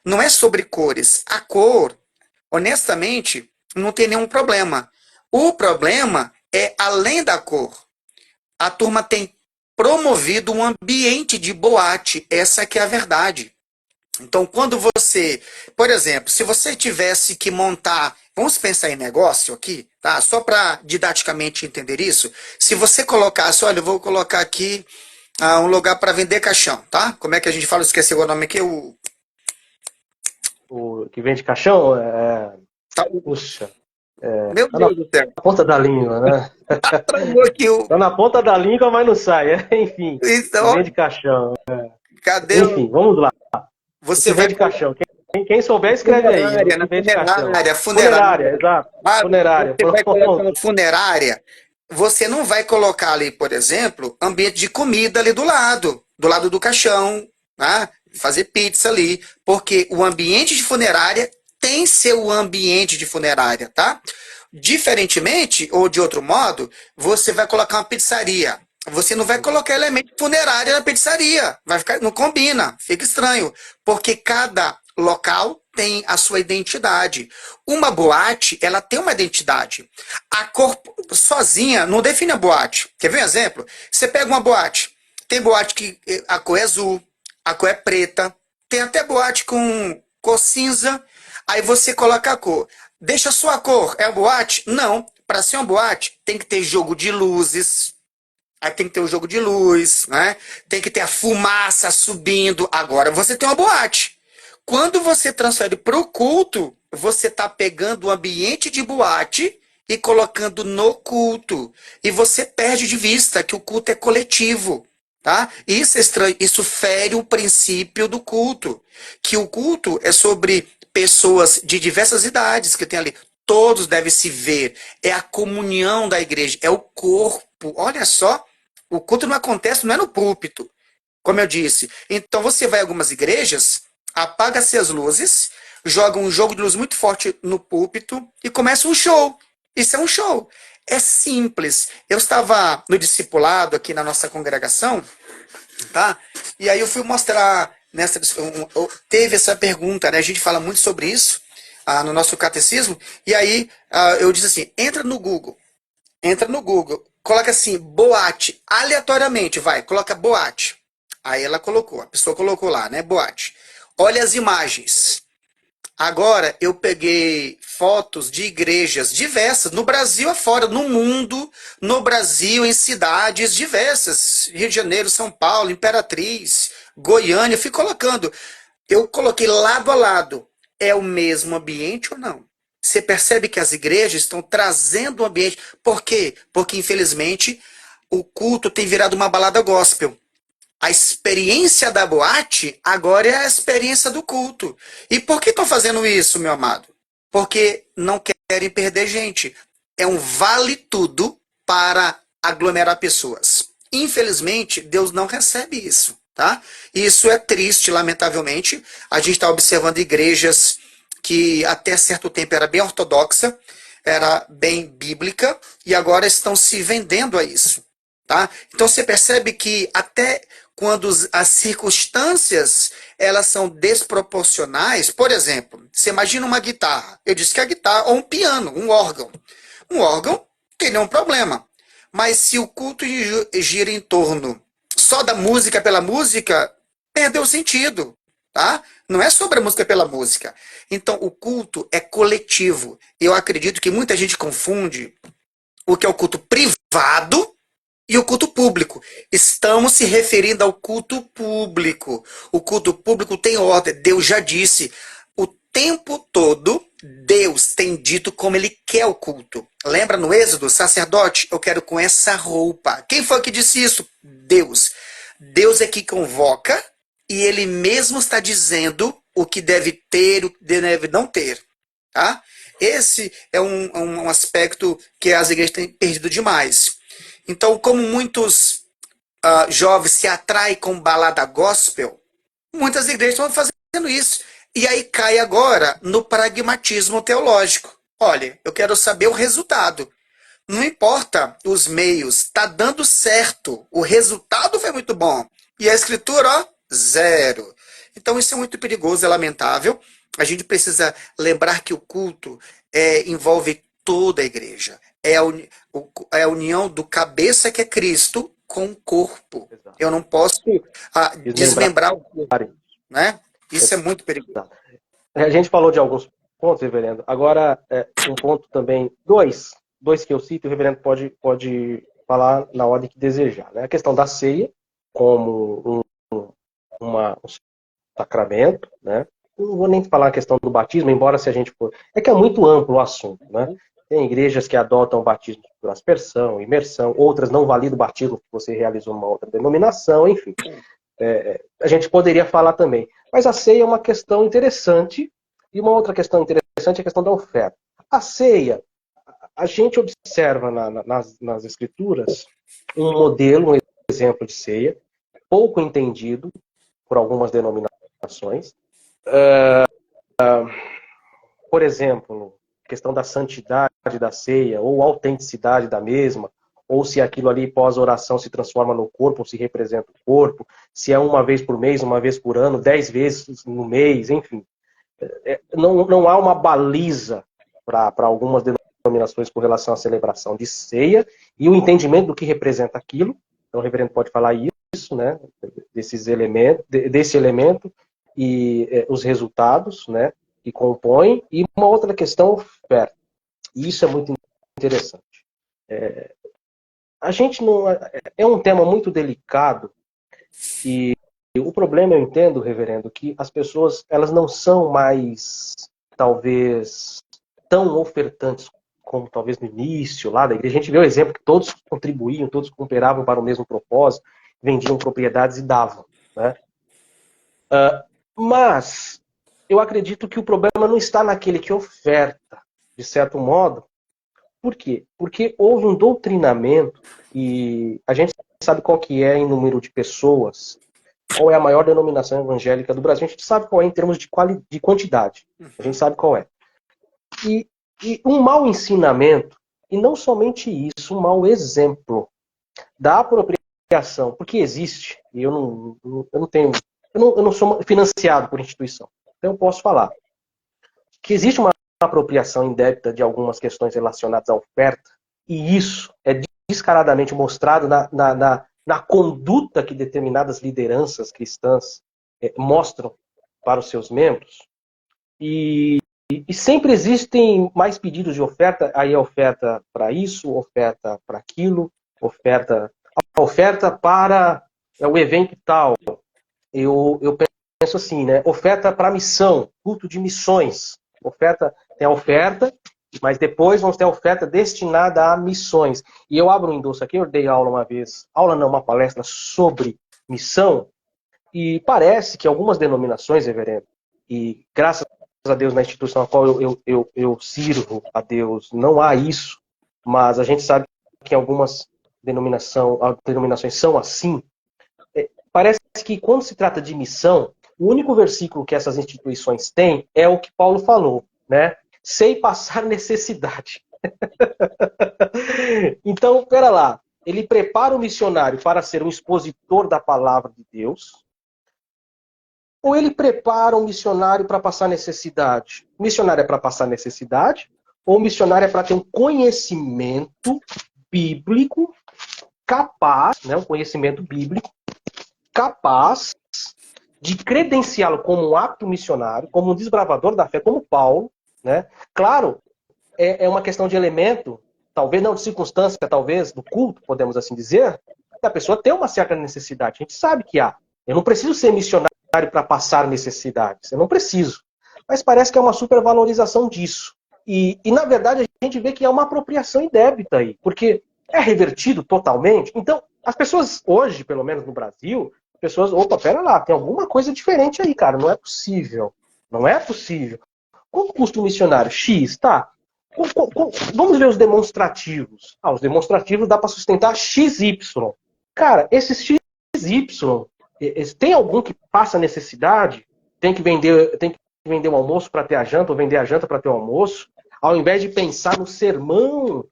não é sobre cores. A cor, honestamente, não tem nenhum problema. O problema é além da cor. A turma tem promovido um ambiente de boate, essa que é a verdade. Então, quando você, por exemplo, se você tivesse que montar, vamos pensar em negócio aqui, tá? Só para didaticamente entender isso. Se você colocasse, olha, eu vou colocar aqui um lugar para vender caixão, tá? Como é que a gente fala? Esqueci o nome aqui. O que vende caixão, Tá, puxa, meu tá na Deus do céu. ponta da língua, né? Travou aqui Tá na ponta da língua, mas não sai. Enfim, que então, vende caixão. cadê Enfim, vamos lá. O você que vai vende caixão? Quem souber, escreve aí. O funerária, que na vende caixão? funerária, Funerária, exato. Funerária, você vai colocar pronto. uma funerária, você não vai colocar ali, por exemplo, ambiente de comida ali do lado do caixão, né? Fazer pizza ali, porque o ambiente de funerária tem seu ambiente de funerária, tá? Diferentemente, ou de outro modo, você vai colocar uma pizzaria. Você não vai colocar elemento funerário na pizzaria. Vai ficar, não combina, fica estranho. Porque cada local tem a sua identidade. Uma boate, ela tem uma identidade. A cor sozinha não define a boate. Quer ver um exemplo? Você pega uma boate. Tem boate que a cor é azul, a cor é preta. Tem até boate com cor cinza. Aí você coloca a cor. Deixa a sua cor. É a boate? Não. Para ser uma boate, tem que ter jogo de luzes. Aí tem que ter o jogo de luz, né? Tem que ter a fumaça subindo. Agora você tem uma boate. Quando você transfere para o culto, você está pegando o ambiente de boate e colocando no culto. E você perde de vista que o culto é coletivo. Tá? Isso é estranho, isso fere o princípio do culto. Que o culto é sobre pessoas de diversas idades que tem ali. Todos devem se ver. É a comunhão da igreja, é o corpo. Olha só, o culto não acontece, não é no púlpito, como eu disse. Então você vai a algumas igrejas, apaga-se as luzes, joga um jogo de luz muito forte no púlpito e começa um show. Isso é um show. É simples. Eu estava no discipulado aqui na nossa congregação, tá? E aí eu fui mostrar teve essa pergunta, né? A gente fala muito sobre isso no nosso catecismo. E aí eu disse assim: entra no Google, coloca assim, boate, aleatoriamente, vai, coloca boate. Aí ela colocou, a pessoa colocou lá, né, boate. Olha as imagens. Agora eu peguei fotos de igrejas diversas, no Brasil afora, no mundo, no Brasil, em cidades diversas, Rio de Janeiro, São Paulo, Imperatriz, Goiânia, fui colocando. Eu coloquei lado a lado. É o mesmo ambiente ou não? Você percebe que as igrejas estão trazendo o ambiente. Por quê? Porque, infelizmente, o culto tem virado uma balada gospel. A experiência da boate agora é a experiência do culto. E por que estão fazendo isso, meu amado? Porque não querem perder gente. É um vale tudo para aglomerar pessoas. Infelizmente, Deus não recebe isso, tá? Isso é triste, lamentavelmente. A gente está observando igrejas que até certo tempo era bem ortodoxa, era bem bíblica, e agora estão se vendendo a isso, tá? Então você percebe que até quando as circunstâncias elas são desproporcionais, por exemplo, você imagina uma guitarra. Eu disse que a guitarra, ou um piano, um órgão. Um órgão não tem nenhum problema. Mas se o culto gira em torno só da música pela música, perdeu o sentido, tá? Não é sobre a música pela música. Então, o culto é coletivo. Eu acredito que muita gente confunde o que é o culto privado e o culto público. Estamos se referindo ao culto público. O culto público tem ordem. Deus já disse. O tempo todo, Deus tem dito como ele quer o culto. Lembra no Êxodo, sacerdote, eu quero com essa roupa. Quem foi que disse isso? Deus. Deus é que convoca e ele mesmo está dizendo o que deve ter, o que deve não ter. Tá? Esse é um aspecto que as igrejas têm perdido demais. Então, como muitos jovens se atraem com balada gospel, muitas igrejas estão fazendo isso. E aí cai agora no pragmatismo teológico. Olha, eu quero saber o resultado. Não importa os meios, está dando certo. O resultado foi muito bom. E a escritura, ó, zero. Então isso é muito perigoso, é lamentável. A gente precisa lembrar que o culto envolve toda a igreja. É a união do cabeça, que é Cristo, com o corpo. Exato. Eu não posso desmembrar o corpo, né? Isso é Exato. muito perigoso. A gente falou de alguns pontos, reverendo. Agora, um ponto também, dois que eu cito, o reverendo pode falar na ordem que desejar. Né? A questão da ceia, como um sacramento, né? Não vou nem falar a questão do batismo, embora se a gente for... É que é muito amplo o assunto, né? Tem igrejas que adotam o batismo por aspersão, imersão, outras não validam o batismo que você realizou numa outra denominação, enfim. A gente poderia falar também. Mas a ceia é uma questão interessante, e uma outra questão interessante é a questão da oferta. A ceia, a gente observa nas escrituras um modelo, um exemplo de ceia, pouco entendido por algumas denominações. Por exemplo, a questão da santidade da ceia, ou autenticidade da mesma, ou se aquilo ali pós-oração se transforma no corpo, ou se representa o corpo, se é uma vez por mês, uma vez por ano, 10 vezes no mês, enfim. Não há uma baliza para algumas denominações com relação à celebração de ceia e o entendimento do que representa aquilo. Então o reverendo pode falar isso, né, desse elemento e os resultados, né, que compõem. E uma outra questão, oferta. E isso é muito interessante. A gente não... É um tema muito delicado e o problema, eu entendo, reverendo, que as pessoas elas não são mais, talvez, tão ofertantes como talvez no início lá da igreja. A gente vê o exemplo que todos contribuíam, todos cooperavam para o mesmo propósito, vendiam propriedades e davam. Né? Mas eu acredito que o problema não está naquele que oferta, de certo modo. Por quê? Porque houve um doutrinamento e a gente sabe qual que é em número de pessoas, qual é a maior denominação evangélica do Brasil. A gente sabe qual é em termos de quantidade. A gente sabe qual é. E um mau ensinamento, e não somente isso, um mau exemplo da apropriação, porque existe, e eu não sou financiado por instituição, então eu posso falar que existe uma apropriação indébita de algumas questões relacionadas à oferta, e isso é descaradamente mostrado na conduta que determinadas lideranças cristãs mostram para os seus membros. E sempre existem mais pedidos de oferta, aí é oferta para isso, oferta para aquilo, oferta para o evento tal. Eu penso assim, né? Oferta para missão, culto de missões. Tem a oferta, mas depois vamos ter a oferta destinada a missões. E eu abro um endosso aqui, eu dei aula uma vez, uma palestra sobre missão, e parece que algumas denominações, reverendo, e graças a Deus na instituição a qual eu sirvo a Deus, não há isso, mas a gente sabe que algumas denominações são assim. Parece que quando se trata de missão, o único versículo que essas instituições têm é o que Paulo falou, né? Sei passar necessidade. Então, pera lá. Ele prepara o missionário para ser um expositor da palavra de Deus, ou ele prepara um missionário para passar necessidade? O missionário é para passar necessidade, ou o missionário é para ter um conhecimento bíblico capaz, né? Um conhecimento bíblico capaz de credenciá-lo como um apto missionário, como um desbravador da fé, como Paulo, né? Claro, é uma questão de elemento, talvez não de circunstância, talvez do culto, podemos assim dizer, da pessoa ter uma certa necessidade. A gente sabe que há. Eu não preciso ser missionário para passar necessidades, eu não preciso. Mas parece que é uma supervalorização disso. Na verdade, a gente vê que é uma apropriação indébita aí, porque é revertido totalmente. Então, as pessoas hoje, pelo menos no Brasil, as pessoas, opa, pera lá, tem alguma coisa diferente aí, cara, não é possível. Não é possível. Quanto custa um missionário? X, tá. Vamos ver os demonstrativos. Os demonstrativos dá para sustentar XY. Cara, esses XY, tem algum que passa necessidade? Tem que vender o almoço para ter a janta, ou vender a janta para ter o almoço? Ao invés de pensar no sermão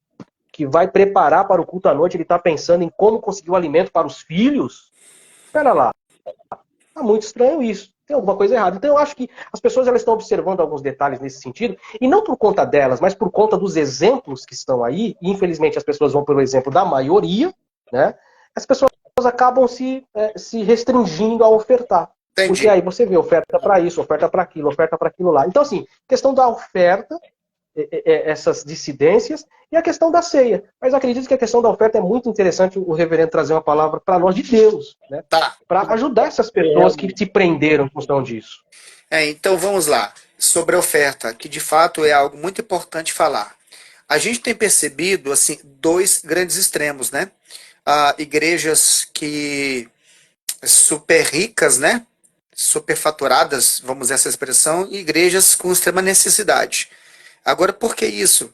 que vai preparar para o culto à noite, ele está pensando em como conseguir o alimento para os filhos? Espera lá. Tá muito estranho isso. Tem alguma coisa errada. Então eu acho que as pessoas elas estão observando alguns detalhes nesse sentido, e não por conta delas, mas por conta dos exemplos que estão aí, e infelizmente as pessoas vão pelo exemplo da maioria, né? As pessoas acabam se restringindo a ofertar. Porque Entendi. aí você vê oferta para isso, oferta para aquilo lá. Então, assim, questão da oferta, essas dissidências, e a questão da ceia. Mas eu acredito que a questão da oferta é muito interessante o reverendo trazer uma palavra para nós de Deus, né? Tá. Para ajudar essas pessoas que se prenderam em função disso. Então vamos lá. Sobre a oferta, que de fato é algo muito importante falar. A gente tem percebido assim dois grandes extremos, né? Igrejas que super ricas, né? Superfaturadas, vamos usar essa expressão, e igrejas com extrema necessidade. Agora, por que isso?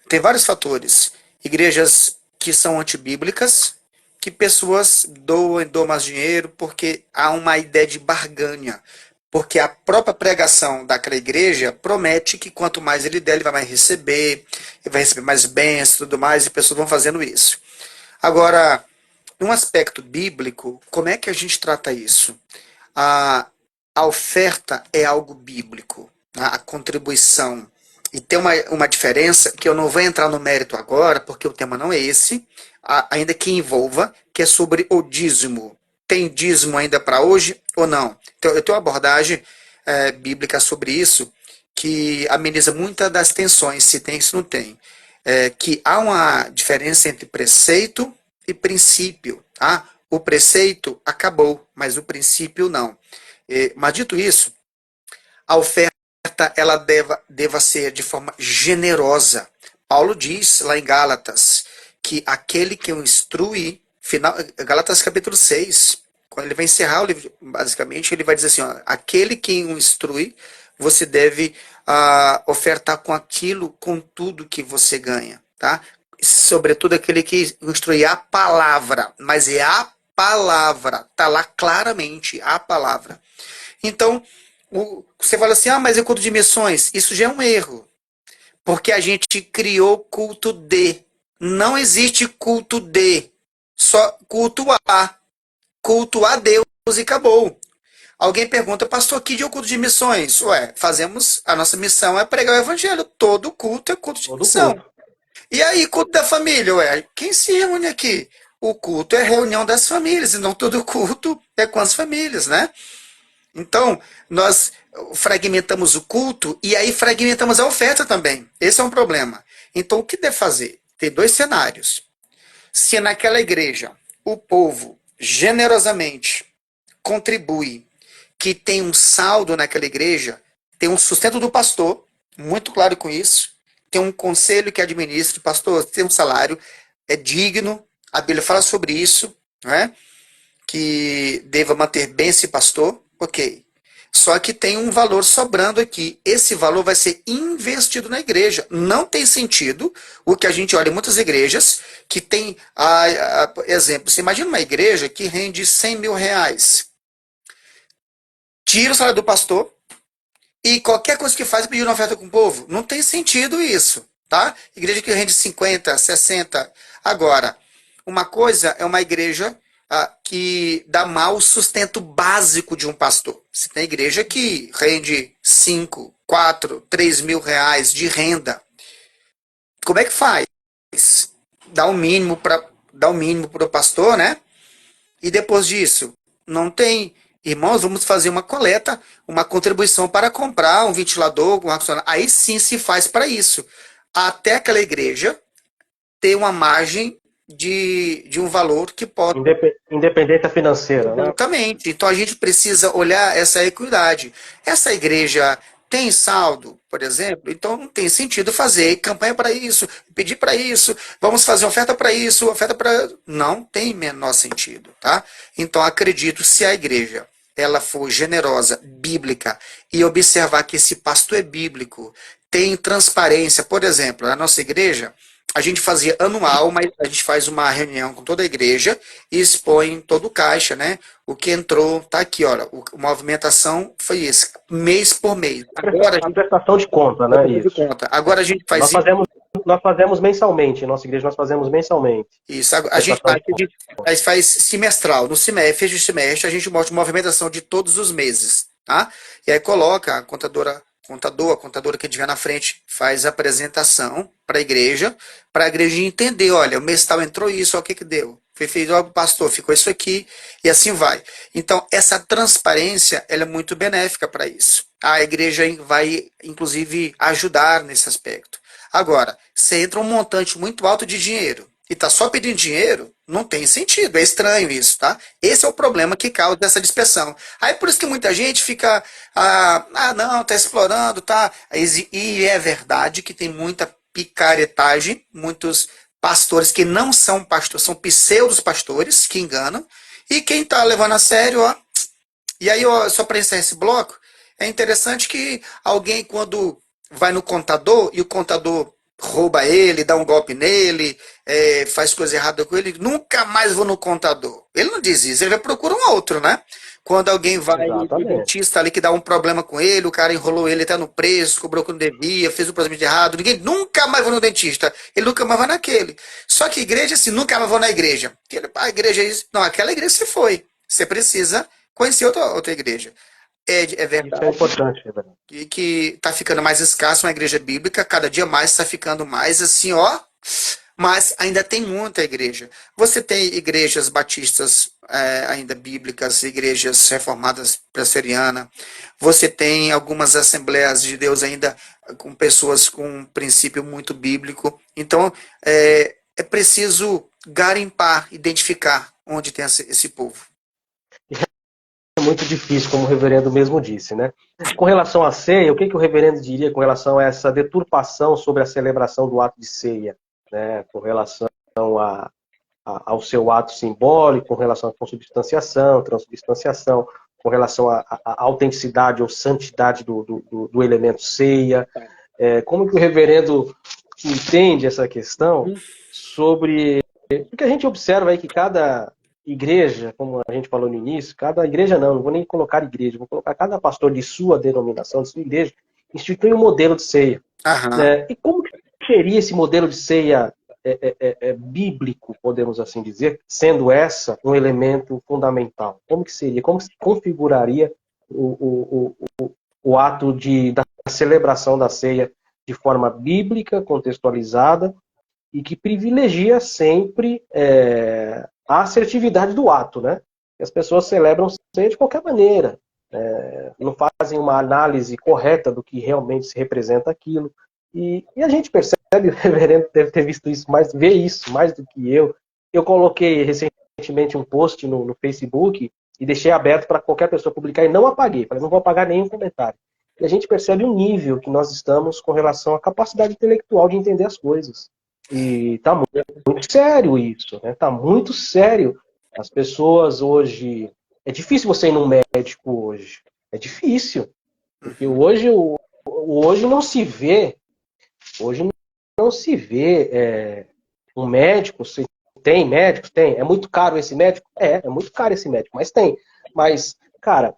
Tem vários fatores. Igrejas que são antibíblicas, que pessoas doam mais dinheiro porque há uma ideia de barganha. Porque a própria pregação daquela igreja promete que quanto mais ele der, ele vai mais receber, ele vai receber mais bens e tudo mais, e pessoas vão fazendo isso. Agora, num aspecto bíblico, como é que a gente trata isso? A, a oferta é algo bíblico, né? A contribuição. E tem uma diferença que eu não vou entrar no mérito agora, porque o tema não é esse, ainda que envolva, que é sobre o dízimo. Tem dízimo ainda para hoje ou não? Então, eu tenho uma abordagem bíblica sobre isso que ameniza muitas das tensões, se tem, se não tem. Que há uma diferença entre preceito e princípio. Tá? O preceito acabou, mas o princípio não. Mas dito isso, a oferta ela deva ser de forma generosa. Paulo diz lá em Gálatas que aquele que o instrui, Gálatas capítulo 6, quando ele vai encerrar o livro, basicamente, ele vai dizer assim, ó, aquele que o instrui, você deve ofertar com aquilo, com tudo que você ganha, tá? Sobretudo aquele que instrui a palavra, mas é a palavra, tá lá claramente a palavra. Então, você fala assim, mas é culto de missões. Isso já é um erro, porque a gente criou culto de. Não existe culto de, só culto a. Culto a Deus e acabou. Alguém pergunta, pastor, que dia é o culto de missões? Ué, a nossa missão é pregar o evangelho. Todo culto é culto de Todo missão. culto. E aí, culto da família? Ué, quem se reúne aqui? O culto é reunião das famílias, e não todo culto é com as famílias, né? Então, nós fragmentamos o culto e aí fragmentamos a oferta também. Esse é um problema. Então, o que deve fazer? Tem dois cenários. Se naquela igreja o povo generosamente contribui, que tem um saldo naquela igreja, tem um sustento do pastor, muito claro com isso, tem um conselho que administra, o pastor tem um salário, é digno, a Bíblia fala sobre isso, né? Que deva manter bem esse pastor, ok. Só que tem um valor sobrando aqui. Esse valor vai ser investido na igreja. Não tem sentido o que a gente olha em muitas igrejas que tem, exemplo, você imagina uma igreja que rende 100 mil reais. Tira o salário do pastor e qualquer coisa que faz pedir uma oferta com o povo. Não tem sentido isso, tá? Igreja que rende 50, 60. Agora, uma coisa é uma igreja que dá mal o sustento básico de um pastor. Você tem igreja que rende 5, 4, 3 mil reais de renda. Como é que faz? Dá o mínimo para o pastor, né? E depois disso, não tem irmãos, vamos fazer uma coleta, uma contribuição para comprar um ventilador, um ar-condicionado. Aí sim se faz para isso. Até aquela igreja ter uma margem de um valor que pode. Independência financeira, né? Exatamente. Então a gente precisa olhar essa equidade. Essa igreja tem saldo, por exemplo, então não tem sentido fazer campanha para isso, pedir para isso, vamos fazer oferta para isso, oferta para. Não tem menor sentido, tá? Então acredito, se a igreja ela for generosa, bíblica, e observar que esse pastor é bíblico, tem transparência, por exemplo, na nossa igreja. A gente fazia anual, mas a gente faz uma reunião com toda a igreja e expõe todo o caixa, né? O que entrou, tá aqui, olha, a movimentação foi esse, mês por mês. Agora A prestação de conta, né? Isso. Agora a gente faz nós fazemos mensalmente, em nossa igreja nós fazemos mensalmente. isso. A gente faz semestral. No semestre, fecha o semestre, a gente mostra a movimentação de todos os meses, tá? E aí coloca a contadora que estiver na frente faz a apresentação para a igreja entender, olha, o mês tal entrou isso, olha o que que deu. Foi feito, ó, pastor, ficou isso aqui, e assim vai. Então, essa transparência, ela é muito benéfica para isso. A igreja vai, inclusive, ajudar nesse aspecto. Agora, você entra um montante muito alto de dinheiro e tá só pedindo dinheiro, não tem sentido, é estranho isso, tá? Esse é o problema que causa essa dispersão. Aí por isso que muita gente fica, não, tá explorando, tá? E é verdade que tem muita picaretagem, muitos pastores que não são pastores, são pseudos pastores que enganam, e quem tá levando a sério, ó. E aí, ó, só para encerrar esse bloco, é interessante que alguém, quando vai no contador e o contador rouba ele, dá um golpe nele, faz coisa errada com ele, nunca mais vou no contador. Ele não diz isso, ele vai procurar um outro, né? Quando alguém vai no dentista ali que dá um problema com ele, o cara enrolou ele até no preço, cobrou quando devia, fez o procedimento errado, ninguém nunca mais vai no dentista, ele nunca mais vai naquele. Só que igreja, assim, nunca mais vou na igreja. A igreja é isso. Não, aquela igreja você foi. Você precisa conhecer outra igreja. É verdade. Isso é importante, verdade. E que está ficando mais escasso uma igreja bíblica, cada dia mais está ficando mais assim, ó. Mas ainda tem muita igreja. Você tem igrejas batistas ainda bíblicas, igrejas reformadas presbiteriana. Você tem algumas assembleias de Deus ainda com pessoas com um princípio muito bíblico. Então, é preciso garimpar, identificar onde tem esse povo. É muito difícil, como o reverendo mesmo disse, né? Com relação à ceia, o que o reverendo diria com relação a essa deturpação sobre a celebração do ato de ceia, né? Com relação ao seu ato simbólico, com relação à consubstanciação, transubstanciação, com relação à autenticidade ou santidade do elemento ceia. Como que o reverendo entende essa questão sobre... Porque a gente observa aí que cada igreja, como a gente falou no início, cada igreja não vou nem colocar igreja, vou colocar cada pastor de sua denominação, de sua igreja, institui um modelo de ceia. E como que seria esse modelo de ceia bíblico, podemos assim dizer, sendo essa um elemento fundamental? Como que seria? Como se configuraria o ato da celebração da ceia de forma bíblica, contextualizada, e que privilegia sempre a assertividade do ato, né? As pessoas celebram ceia de qualquer maneira, não fazem uma análise correta do que realmente se representa aquilo. E a gente percebe, o reverendo deve ter visto isso, vê isso mais do que eu. Eu coloquei recentemente um post no Facebook e deixei aberto para qualquer pessoa publicar e não apaguei. Falei, não vou apagar nenhum comentário. E a gente percebe o nível que nós estamos com relação à capacidade intelectual de entender as coisas. E está muito sério isso, né? Está muito sério. As pessoas hoje... É difícil você ir num médico hoje. É difícil. Porque hoje não se vê... Hoje não se vê um médico... Tem médicos? Tem. É muito caro esse médico? É muito caro esse médico, mas tem. Mas, cara,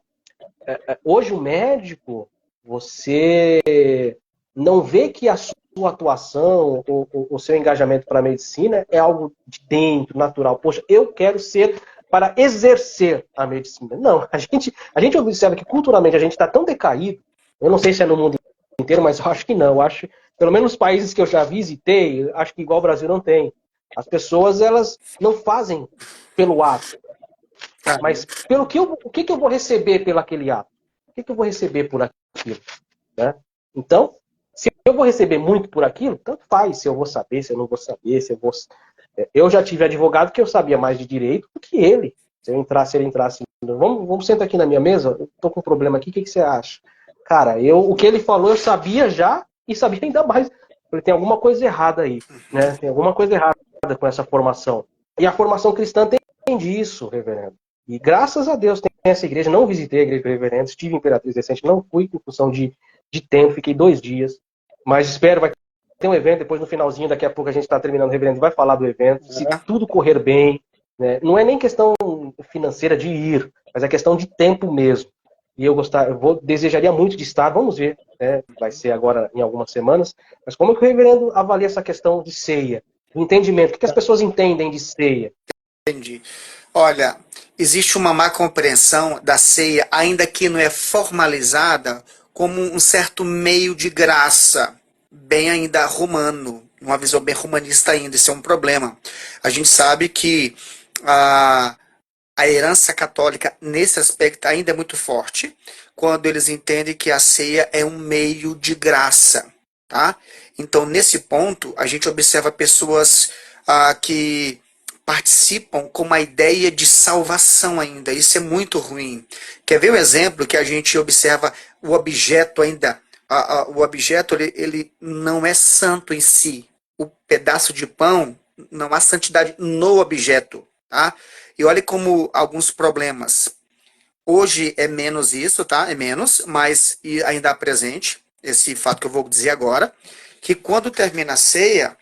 hoje o médico, você não vê que a sua atuação, o seu engajamento para a medicina é algo de dentro, natural. Poxa, eu quero ser para exercer a medicina. Não, a gente observa que culturalmente a gente está tão decaído, eu não sei se é no mundo inteiro, mas eu acho que não. Eu acho, pelo menos nos países que eu já visitei, acho que igual o Brasil não tem. As pessoas, elas não fazem pelo ato. Tá. Mas pelo que o que eu vou receber pelo aquele ato? O que eu vou receber por aquilo? Né? Então, se eu vou receber muito por aquilo, tanto faz se eu vou saber, se eu não vou saber, se eu vou... Eu já tive advogado que eu sabia mais de direito do que ele. Se ele entrasse, vamos sentar aqui na minha mesa, eu tô com um problema aqui, o que você acha? Cara, o que ele falou eu sabia já e sabia ainda mais. Falei, tem alguma coisa errada aí, né? Tem alguma coisa errada com essa formação. E a formação cristã tem disso, reverendo. E graças a Deus tem essa igreja. Não visitei a igreja do reverendo, estive em Imperatriz Decente, não fui em função de tempo, fiquei 2 dias. Mas espero, vai ter um evento, depois no finalzinho, daqui a pouco a gente está terminando o reverendo, vai falar do evento. Se tudo correr bem, né? Não é nem questão financeira de ir, mas é questão de tempo mesmo. E desejaria muito de estar, vamos ver, né? Vai ser agora em algumas semanas. Mas como é que o reverendo avalia essa questão de ceia? O entendimento, o que as pessoas entendem de ceia? Entendi. Olha, existe uma má compreensão da ceia, ainda que não é formalizada, como um certo meio de graça, bem ainda romano, uma visão bem romanista ainda, isso é um problema. A gente sabe que a herança católica, nesse aspecto, ainda é muito forte, quando eles entendem que a ceia é um meio de graça, tá? Então, nesse ponto, a gente observa pessoas que participam com uma ideia de salvação ainda. Isso é muito ruim. Quer ver um exemplo que a gente observa o objeto ainda? O objeto ele não é santo em si. O pedaço de pão, não há santidade no objeto, tá? E olha como alguns problemas. Hoje é menos isso, tá? É menos, mas ainda há presente esse fato que eu vou dizer agora, que quando termina a ceia,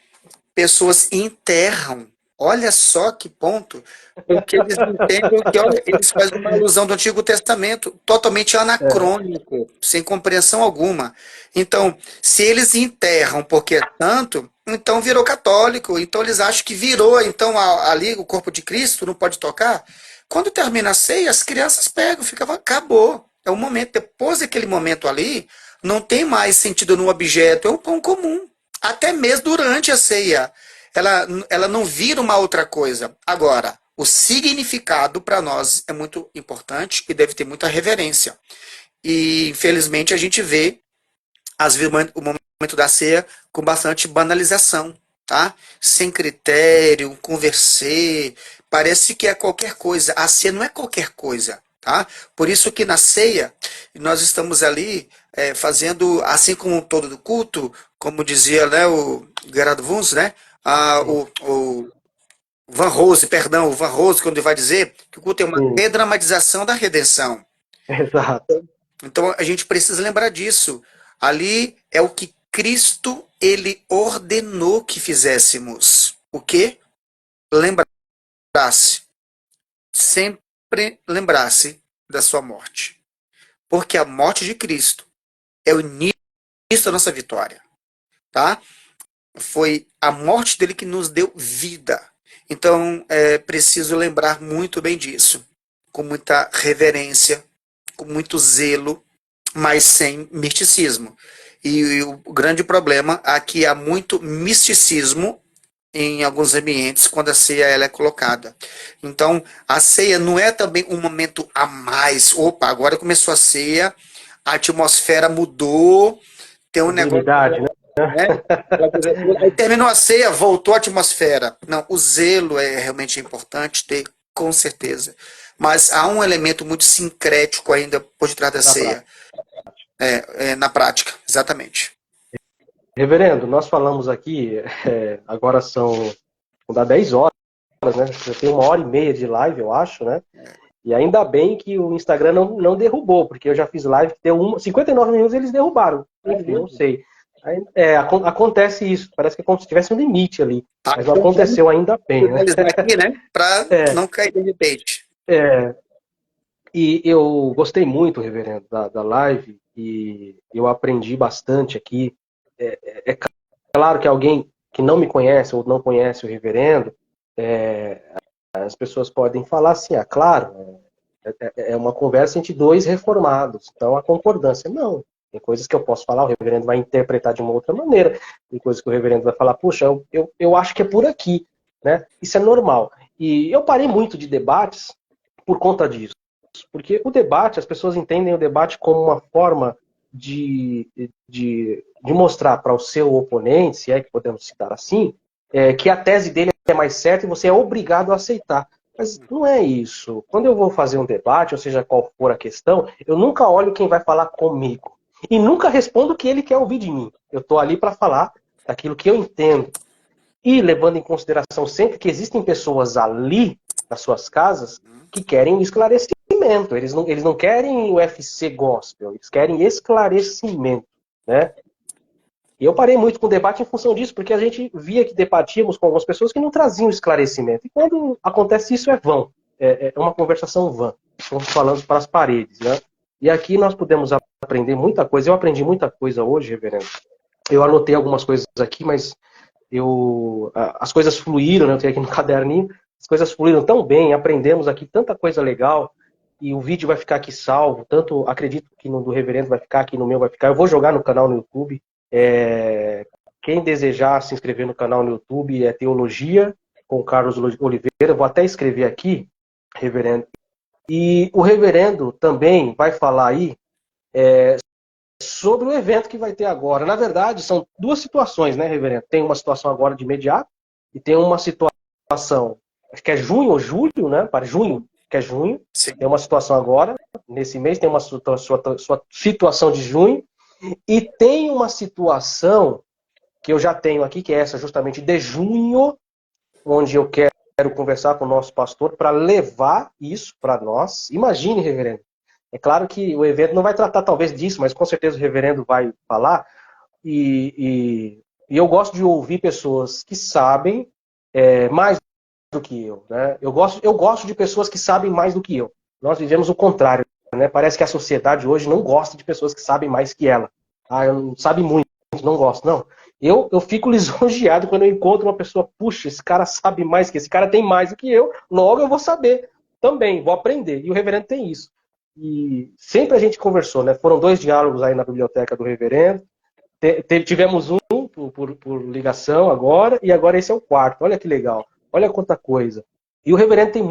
pessoas enterram. Olha só que ponto, porque eles entendem que eles fazem uma alusão do Antigo Testamento, totalmente anacrônico, sem compreensão alguma. Então, se eles enterram porque é santo, então virou católico, então eles acham que virou, então ali o corpo de Cristo não pode tocar. Quando termina a ceia, as crianças pegam, acabou. É um momento, depois daquele momento ali, não tem mais sentido no objeto, é um pão comum. Até mesmo durante a ceia. Ela não vira uma outra coisa. Agora, o significado para nós é muito importante e deve ter muita reverência. E, infelizmente, a gente vê o momento da ceia com bastante banalização, tá? Sem critério, conversê, parece que é qualquer coisa. A ceia não é qualquer coisa, tá? Por isso que na ceia, nós estamos ali fazendo, assim como todo do culto, como dizia, né, o Gerardo Wuns, né? O Van Rose, perdão, o Van Rose, quando ele vai dizer que o culto é uma redramatização da redenção. Exato. Então a gente precisa lembrar disso. Ali é o que Cristo ele ordenou que fizéssemos. O quê? Lembrasse. Sempre lembrasse da sua morte. Porque a morte de Cristo é o início da nossa vitória. Tá? Foi a morte dele que nos deu vida. Então é preciso lembrar muito bem disso. Com muita reverência, com muito zelo, mas sem misticismo. E o grande problema é que há muito misticismo em alguns ambientes quando a ceia ela é colocada. Então, a ceia não é também um momento a mais. Opa, agora começou a ceia, a atmosfera mudou, tem um negócio... Né? Aí terminou a ceia, voltou a atmosfera. Não, o zelo é realmente importante ter, com certeza. Mas há um elemento muito sincrético ainda por detrás da ceia. Na prática, exatamente. Reverendo, nós falamos aqui, agora vão dar 10 horas, né? Já tem 1h30 de live, eu acho, né? E ainda bem que o Instagram não derrubou, porque eu já fiz live que deu 59 minutos e eles derrubaram. Enfim, eu não sei. Acontece isso, parece que é como se tivesse um limite ali. Mas não aconteceu ainda bem, né? Aqui, né? Para não cair de repente. E eu gostei muito, reverendo, da live, e eu aprendi bastante aqui. É claro que alguém que não me conhece ou não conhece o reverendo, as pessoas podem falar assim, claro, é uma conversa entre 2 reformados, então a concordância. Não, tem coisas que eu posso falar, o reverendo vai interpretar de uma outra maneira, tem coisas que o reverendo vai falar, puxa, eu acho que é por aqui, né? Isso é normal. E eu parei muito de debates, por conta disso. Porque o debate, as pessoas entendem o debate como uma forma de mostrar para o seu oponente, se é que podemos citar assim, que a tese dele é mais certa e você é obrigado a aceitar. Mas não é isso. Quando eu vou fazer um debate, ou seja, qual for a questão, eu nunca olho quem vai falar comigo. E nunca respondo o que ele quer ouvir de mim. Eu estou ali para falar daquilo que eu entendo. E levando em consideração sempre que existem pessoas ali, nas suas casas, que querem esclarecimento. Eles não querem o UFC gospel, eles querem esclarecimento, né? E eu parei muito com o debate em função disso, porque a gente via que debatíamos com algumas pessoas que não traziam esclarecimento. E quando acontece isso, é vão. É uma conversação vã. Estamos falando para as paredes, né? E aqui nós podemos aprender muita coisa. Eu aprendi muita coisa hoje, reverendo. Eu anotei algumas coisas aqui, mas as coisas fluíram, né? Eu tenho aqui no caderninho. As coisas fluíram tão bem, aprendemos aqui tanta coisa legal. E o vídeo vai ficar aqui salvo. Tanto acredito que no do reverendo vai ficar, aqui no meu vai ficar. Eu vou jogar no canal no YouTube. Quem desejar se inscrever no canal no YouTube é Teologia com Carlos Oliveira. Vou até escrever aqui, reverendo. E o reverendo também vai falar aí sobre o evento que vai ter agora. Na verdade, são duas situações, né, reverendo? Tem uma situação agora de imediato e tem uma situação, acho que é junho ou julho, né? Para junho, que é junho. Sim. Tem uma situação agora, nesse mês, tem uma sua situação de junho. E tem uma situação que eu já tenho aqui, que é essa justamente de junho, onde eu quero conversar com o nosso pastor para levar isso para nós. Imagine, reverendo. É claro que o evento não vai tratar talvez disso, mas com certeza o reverendo vai falar. E eu gosto de ouvir pessoas que sabem mais do que eu. Né? Eu gosto de pessoas que sabem mais do que eu. Nós vivemos o contrário. Né? Parece que a sociedade hoje não gosta de pessoas que sabem mais que ela. Eu não sabe muito, não gosto. Não. Eu fico lisonjeado quando eu encontro uma pessoa, puxa, esse cara sabe mais que esse cara tem mais do que eu, logo eu vou saber também, vou aprender. E o reverendo tem isso. E sempre a gente conversou, né? Foram 2 diálogos aí na biblioteca do reverendo. Tivemos um por ligação agora, e agora esse é o 4º. Olha que legal, olha quanta coisa. E o reverendo tem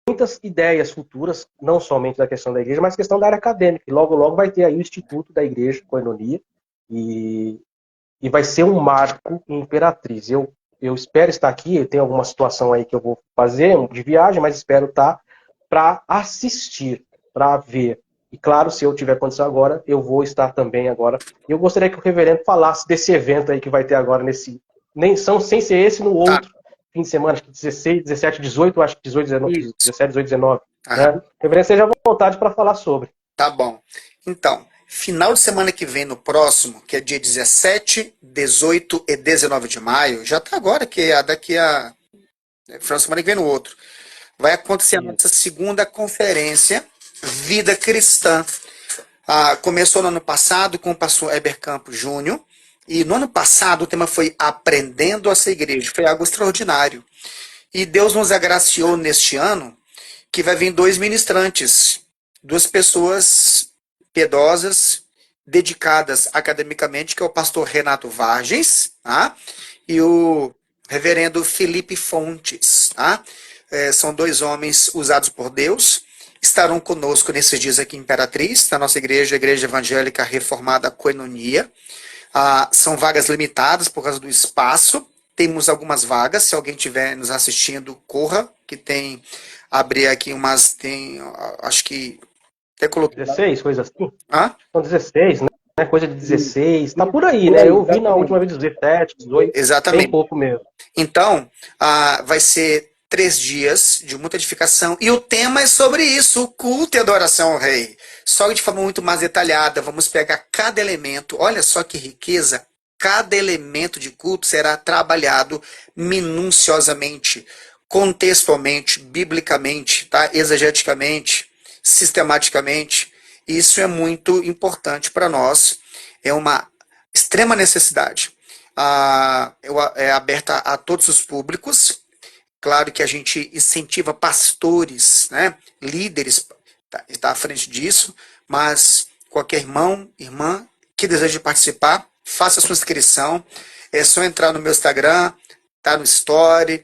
muitas ideias futuras, não somente da questão da igreja, mas questão da área acadêmica. E logo vai ter aí o Instituto da Igreja, Koinonia, e vai ser um marco em Imperatriz. Eu espero estar aqui, tem alguma situação aí que eu vou fazer de viagem, mas espero estar para assistir, para ver. E claro, se eu tiver condição agora, eu vou estar também agora. E eu gostaria que o reverendo falasse desse evento aí que vai ter agora sem ser esse, no outro fim de semana, acho que 16, 17, 18, acho que 18, 19, 17, 18, 19. Né? O reverendo seja à vontade para falar sobre. Tá bom. Então, final de semana que vem, no próximo, que é dia 17, 18 e 19 de maio, já tá agora, que é daqui a... final de semana que vem no outro. Vai acontecer a nossa segunda conferência, Vida Cristã. Começou no ano passado com o pastor Heber Campos Júnior, e no ano passado o tema foi Aprendendo a Ser Igreja. Foi algo extraordinário. E Deus nos agraciou neste ano que vai vir 2 ministrantes, 2 pessoas piedosas, dedicadas academicamente, que é o pastor Renato Vargens, e o reverendo Felipe Fontes. São 2 homens usados por Deus, estarão conosco nesses dias aqui em Imperatriz, na nossa igreja, a Igreja Evangélica Reformada Koinonia. São vagas limitadas por causa do espaço, temos algumas vagas, se alguém estiver nos assistindo, corra, que tem, abrir aqui umas, tem, acho que, até coloquei 16, coisa assim? Hã? São 16, né? Coisa de 16, tá por aí, né? Eu vi na última vez 17, 18, Exatamente. bem pouco mesmo. Então, vai ser 3 dias de muita edificação, e o tema é sobre isso, o culto e adoração ao Rei. Só de forma muito mais detalhada, vamos pegar cada elemento, olha só que riqueza, cada elemento de culto será trabalhado minuciosamente, contextualmente, biblicamente, exegeticamente, sistematicamente. Isso é muito importante para nós, é uma extrema necessidade. É aberta a todos os públicos. Claro que a gente incentiva pastores, né, líderes, está à frente disso, mas qualquer irmão, irmã que deseje participar, faça a sua inscrição. É só entrar no meu Instagram, tá no Story,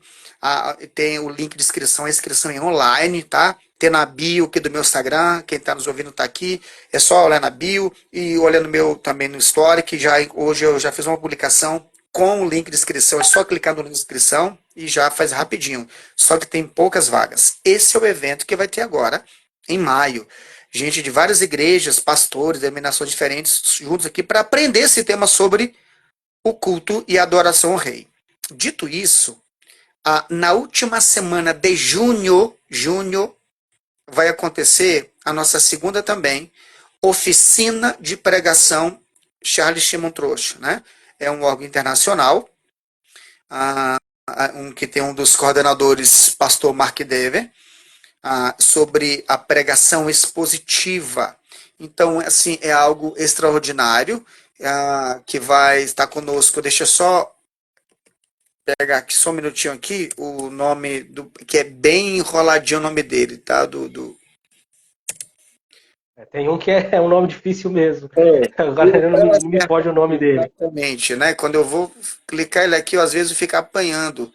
tem o link de inscrição, a inscrição é online, tá? ter na bio aqui do meu Instagram, quem está nos ouvindo está aqui, é só olhar na bio e olhando meu também no Story, que hoje eu já fiz uma publicação com o link de inscrição, é só clicar no link de inscrição e já faz rapidinho, só que tem poucas vagas. Esse é o evento que vai ter agora, em maio. Gente de várias igrejas, pastores, denominações diferentes, juntos aqui para aprender esse tema sobre o culto e a adoração ao rei. Dito isso, na última semana de junho, vai acontecer a nossa segunda também, oficina de pregação Charles Shimon Trouxe, né? É um órgão internacional, que tem um dos coordenadores, pastor Mark Dever, sobre a pregação expositiva. Então, assim, é algo extraordinário, que vai estar conosco. Deixa eu só pegar aqui só um minutinho aqui, o nome, que é bem enroladinho o nome dele, tá? Tem um que é um nome difícil mesmo. É, Agora não me foge o nome dele. exatamente, né? Quando eu vou clicar ele aqui, eu, às vezes eu fico apanhando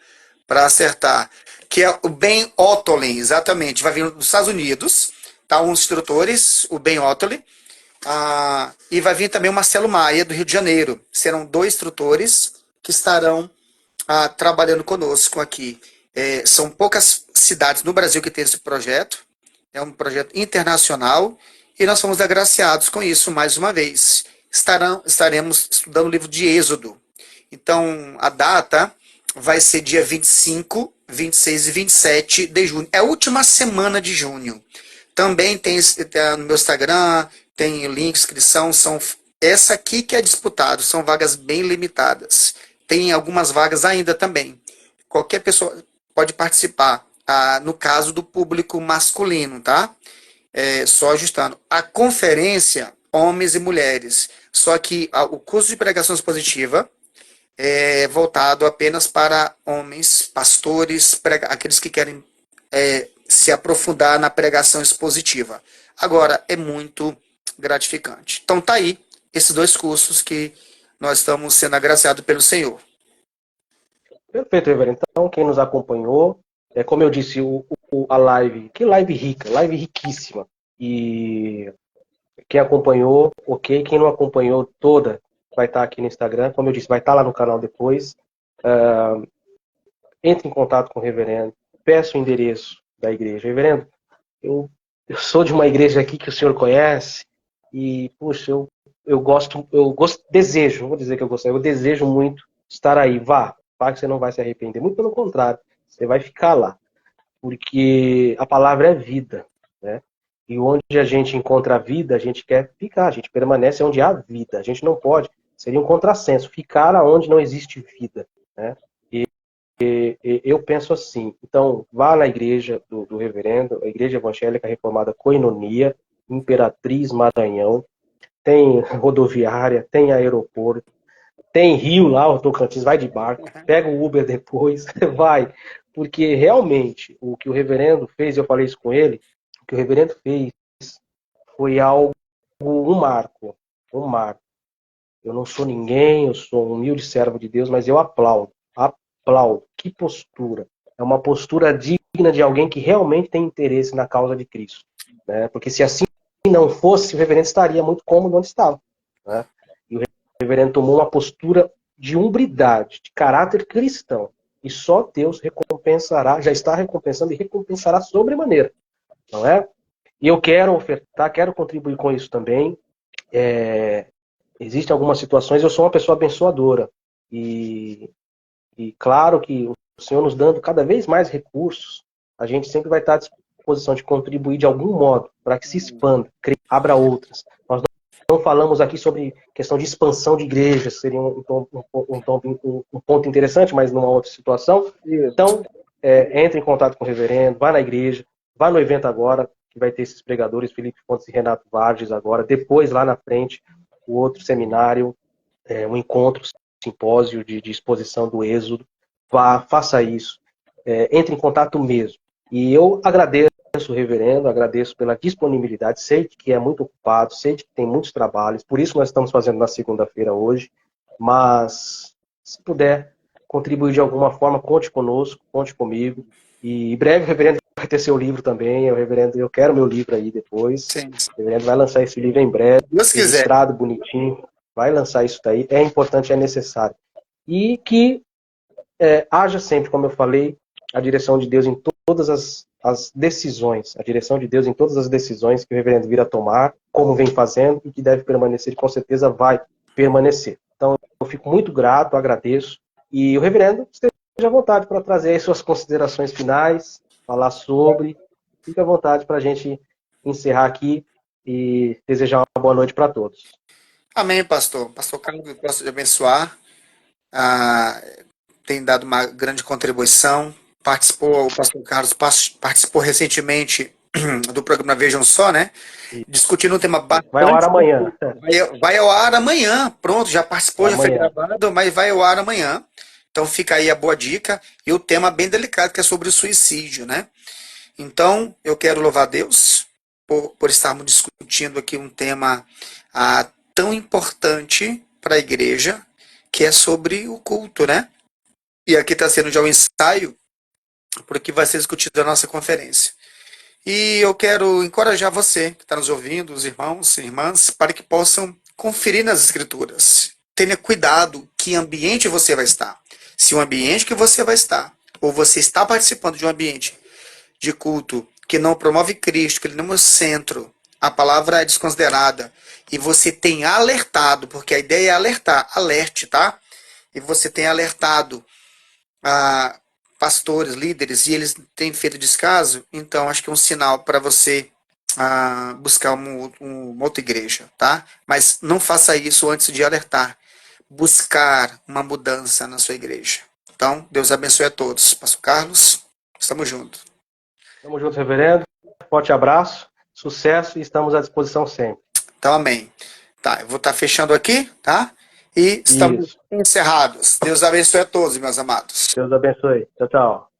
para acertar. Que é o Ben Ottolin, exatamente. Vai vir dos Estados Unidos, tá? Uns instrutores, o Ben Ottolin, e vai vir também o Marcelo Maia, do Rio de Janeiro. Serão 2 instrutores que estarão trabalhando conosco aqui. São poucas cidades no Brasil que tem esse projeto. É um projeto internacional e nós fomos agraciados com isso mais uma vez. Estaremos estudando o livro de Êxodo. Então, a data vai ser dia 25, 26 e 27 de junho. É a última semana de junho. Também tem no meu Instagram, tem o link, inscrição. Essa aqui que é disputado, são vagas bem limitadas. Tem algumas vagas ainda também. Qualquer pessoa pode participar, no caso do público masculino, tá? Só ajustando. A conferência, homens e mulheres. Só que o curso de pregação expositiva é voltado apenas para homens, pastores, aqueles que querem se aprofundar na pregação expositiva. Agora, é muito gratificante. Então, tá aí esses 2 cursos que nós estamos sendo agraciados pelo Senhor. Perfeito, reverendo. Então, quem nos acompanhou, como eu disse, a live, que live rica, live riquíssima. E quem acompanhou, ok. Quem não acompanhou toda, vai estar aqui no Instagram. Como eu disse, vai estar lá no canal depois. Entre em contato com o reverendo, peça o endereço da igreja. Reverendo, eu sou de uma igreja aqui que o senhor conhece e, puxa, desejo, não vou dizer que eu gostaria, eu desejo muito estar aí. Vá que você não vai se arrepender. Muito pelo contrário, você vai ficar lá. Porque a palavra é vida, né? E onde a gente encontra a vida, a gente quer ficar, a gente permanece onde há vida. A gente não pode, seria um contrassenso, ficar onde não existe vida, né? E eu penso assim, então vá na igreja do reverendo, a Igreja Evangélica Reformada Koinonia, Imperatriz Maranhão, tem rodoviária, tem aeroporto, tem rio lá, o Tocantins, vai de barco, pega o Uber depois, vai. Porque realmente o que o reverendo fez, eu falei isso com ele, o que o reverendo fez foi algo, um marco. Eu não sou ninguém, eu sou um humilde servo de Deus, mas eu aplaudo. Que postura. É uma postura digna de alguém que realmente tem interesse na causa de Cristo. Né? Porque se assim não fosse, o reverendo estaria muito cômodo onde estava. Né? E o reverendo tomou uma postura de hombridade, de caráter cristão. E só Deus recompensará, já está recompensando e recompensará sobremaneira. Não é? E eu quero ofertar, quero contribuir com isso também. Existem algumas situações, eu sou uma pessoa abençoadora. E claro que o Senhor nos dando cada vez mais recursos, a gente sempre vai estar à disposição de contribuir de algum modo para que se expanda, abra outras. Nós não falamos aqui sobre questão de expansão de igrejas, seria um ponto interessante, mas numa outra situação. Então, entre em contato com o reverendo, vá na igreja, vá no evento agora, que vai ter esses pregadores, Felipe Fontes e Renato Vargas agora, depois lá na frente, o outro seminário, um encontro, simpósio de exposição do Êxodo. Faça isso. Entre em contato mesmo. E eu agradeço o reverendo, agradeço pela disponibilidade. Sei que é muito ocupado, sei que tem muitos trabalhos, por isso nós estamos fazendo na segunda-feira hoje. Mas, se puder contribuir de alguma forma, conte conosco, conte comigo. E em breve o reverendo vai que ter seu livro também, o reverendo, eu quero meu livro aí depois. Sim. O reverendo vai lançar esse livro em breve, Deus quiser. registrado, bonitinho, vai lançar isso daí, é importante, é necessário. E que haja sempre, como eu falei, a direção de Deus em todas as decisões, a direção de Deus em todas as decisões que o reverendo vir a tomar, como vem fazendo e que deve permanecer, e com certeza vai permanecer. Então, eu fico muito grato, agradeço, e o reverendo esteja à vontade para trazer aí suas considerações finais, falar sobre, fique à vontade para a gente encerrar aqui e desejar uma boa noite para todos. Amém, pastor. Pastor Carlos, eu posso te abençoar. Ah, tem dado uma grande contribuição. O pastor Carlos participou recentemente do programa Vejam Só, né? Discutindo um tema Vai ao ar bastante. amanhã. Vai ao ar amanhã. Pronto, já participou, já foi Amanhã. gravado, mas vai ao ar amanhã. Então fica aí a boa dica. E o tema bem delicado, que é sobre o suicídio, né? Então, eu quero louvar a Deus por estarmos discutindo aqui um tema tão importante para a igreja, que é sobre o culto, né? E aqui está sendo já o ensaio, porque vai ser discutido a nossa conferência. E eu quero encorajar você que está nos ouvindo, os irmãos e irmãs, para que possam conferir nas escrituras. Tenha cuidado que ambiente você vai estar. Se o ambiente que você vai estar, ou você está participando de um ambiente de culto que não promove Cristo, que ele não é o centro, a palavra é desconsiderada, e você tem alertado, porque a ideia é alertar, alerte, tá? E você tem alertado a pastores, líderes, e eles têm feito descaso, então acho que é um sinal para você buscar uma outra igreja, tá? Mas não faça isso antes de alertar, buscar uma mudança na sua igreja. Então, Deus abençoe a todos. Pastor Carlos, estamos juntos. Tamo junto, reverendo. Forte abraço, sucesso e estamos à disposição sempre. Então, amém. Tá, eu vou estar fechando aqui, tá? E estamos Isso. encerrados. Deus abençoe a todos, meus amados. Deus abençoe. Tchau, tchau.